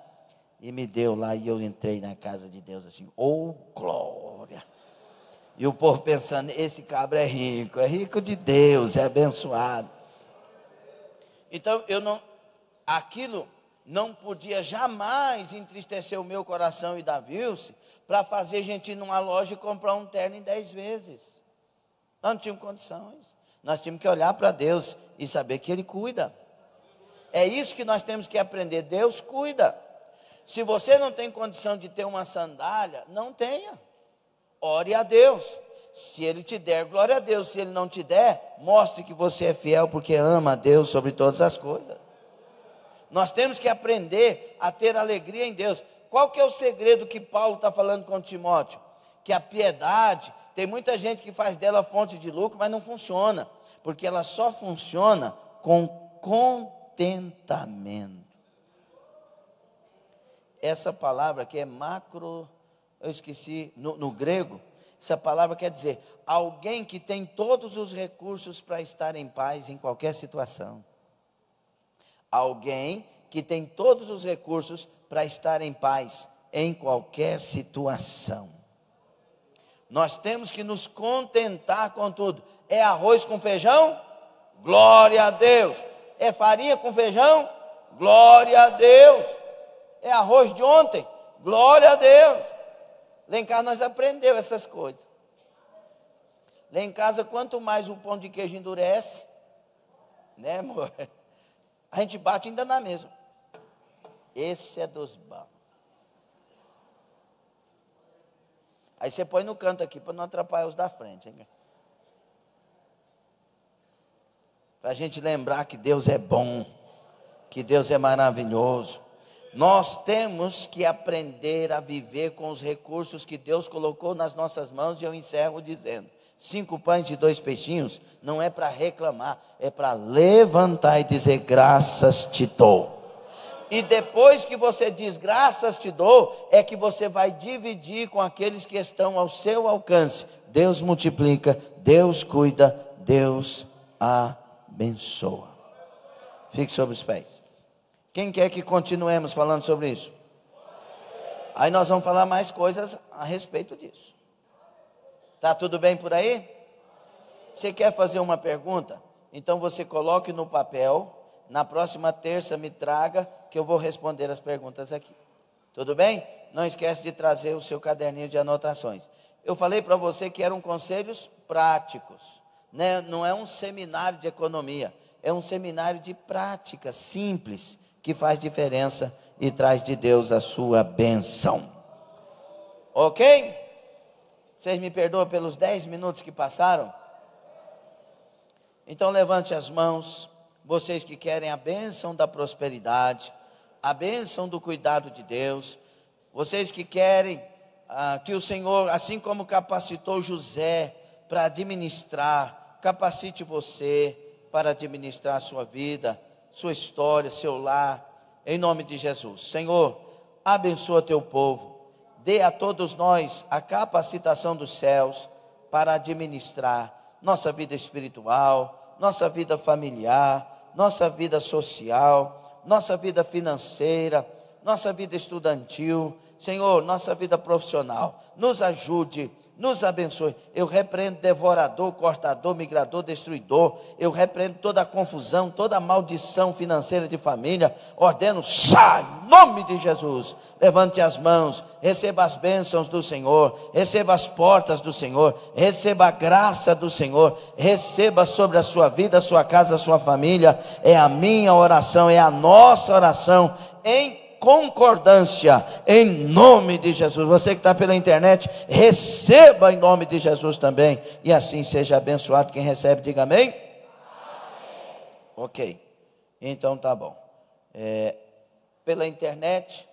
E me deu lá, e eu entrei na casa de Deus assim, oh glória. E o povo pensando, esse cabra é rico de Deus, é abençoado. Então, aquilo não podia jamais entristecer o meu coração e da Vilce, para fazer gente ir numa loja e comprar um terno em 10 vezes. Nós não tínhamos condições. Nós tínhamos que olhar para Deus e saber que Ele cuida. É isso que nós temos que aprender, Deus cuida. Se você não tem condição de ter uma sandália, não tenha. Ore a Deus. Se Ele te der, glória a Deus. Se Ele não te der, mostre que você é fiel, porque ama a Deus sobre todas as coisas. Nós temos que aprender a ter alegria em Deus. Qual que é o segredo que Paulo está falando com Timóteo? Que a piedade, tem muita gente que faz dela fonte de lucro, mas não funciona, porque ela só funciona com contentamento. Essa palavra aqui é macro, eu esqueci, no grego, essa palavra quer dizer alguém que tem todos os recursos para estar em paz em qualquer situação. Alguém que tem todos os recursos para estar em paz em qualquer situação. Nós temos que nos contentar com tudo. É arroz com feijão? Glória a Deus. É farinha com feijão? Glória a Deus. É arroz de ontem? Glória a Deus. Lá em casa nós aprendemos essas coisas. Lá em casa, quanto mais o pão de queijo endurece, né, amor? A gente bate ainda na mesa. Esse é dos bons. Aí você põe no canto aqui para não atrapalhar os da frente. Para a gente lembrar que Deus é bom, que Deus é maravilhoso. Nós temos que aprender a viver com os recursos que Deus colocou nas nossas mãos. E eu encerro dizendo: 5 pães e 2 peixinhos não é para reclamar, é para levantar e dizer graças te dou. E depois que você diz graças te dou, é que você vai dividir com aqueles que estão ao seu alcance. Deus multiplica, Deus cuida, Deus abençoa. Fique sobre os pés. Quem quer que continuemos falando sobre isso? Aí nós vamos falar mais coisas a respeito disso. Tá tudo bem por aí? Você quer fazer uma pergunta? Então você coloque no papel. Na próxima terça me traga, que eu vou responder as perguntas aqui. Tudo bem? Não esquece de trazer o seu caderninho de anotações. Eu falei para você que eram conselhos práticos, né? Não é um seminário de economia, é um seminário de prática simples, que faz diferença e traz de Deus a sua bênção. Ok? Vocês me perdoam pelos 10 minutos que passaram? Então levante as mãos, vocês que querem a bênção da prosperidade, a bênção do cuidado de Deus, vocês que querem que o Senhor, assim como capacitou José para administrar, capacite você para administrar a sua vida, sua história, seu lar, em nome de Jesus. Senhor, abençoa teu povo, dê a todos nós a capacitação dos céus para administrar nossa vida espiritual, nossa vida familiar, nossa vida social, nossa vida financeira, nossa vida estudantil, Senhor, nossa vida profissional. Nos ajude, nos abençoe. Eu repreendo devorador, cortador, migrador, destruidor. Eu repreendo toda a confusão, toda a maldição financeira de família. Ordeno, sai, em nome de Jesus. Levante as mãos, receba as bênçãos do Senhor, receba as portas do Senhor, receba a graça do Senhor, receba sobre a sua vida, a sua casa, a sua família. É a minha oração, é a nossa oração, em concordância, em nome de Jesus. Você que está pela internet, receba em nome de Jesus também, e assim seja abençoado. Quem recebe, diga amém. Amém. Ok, então tá bom. Pela internet,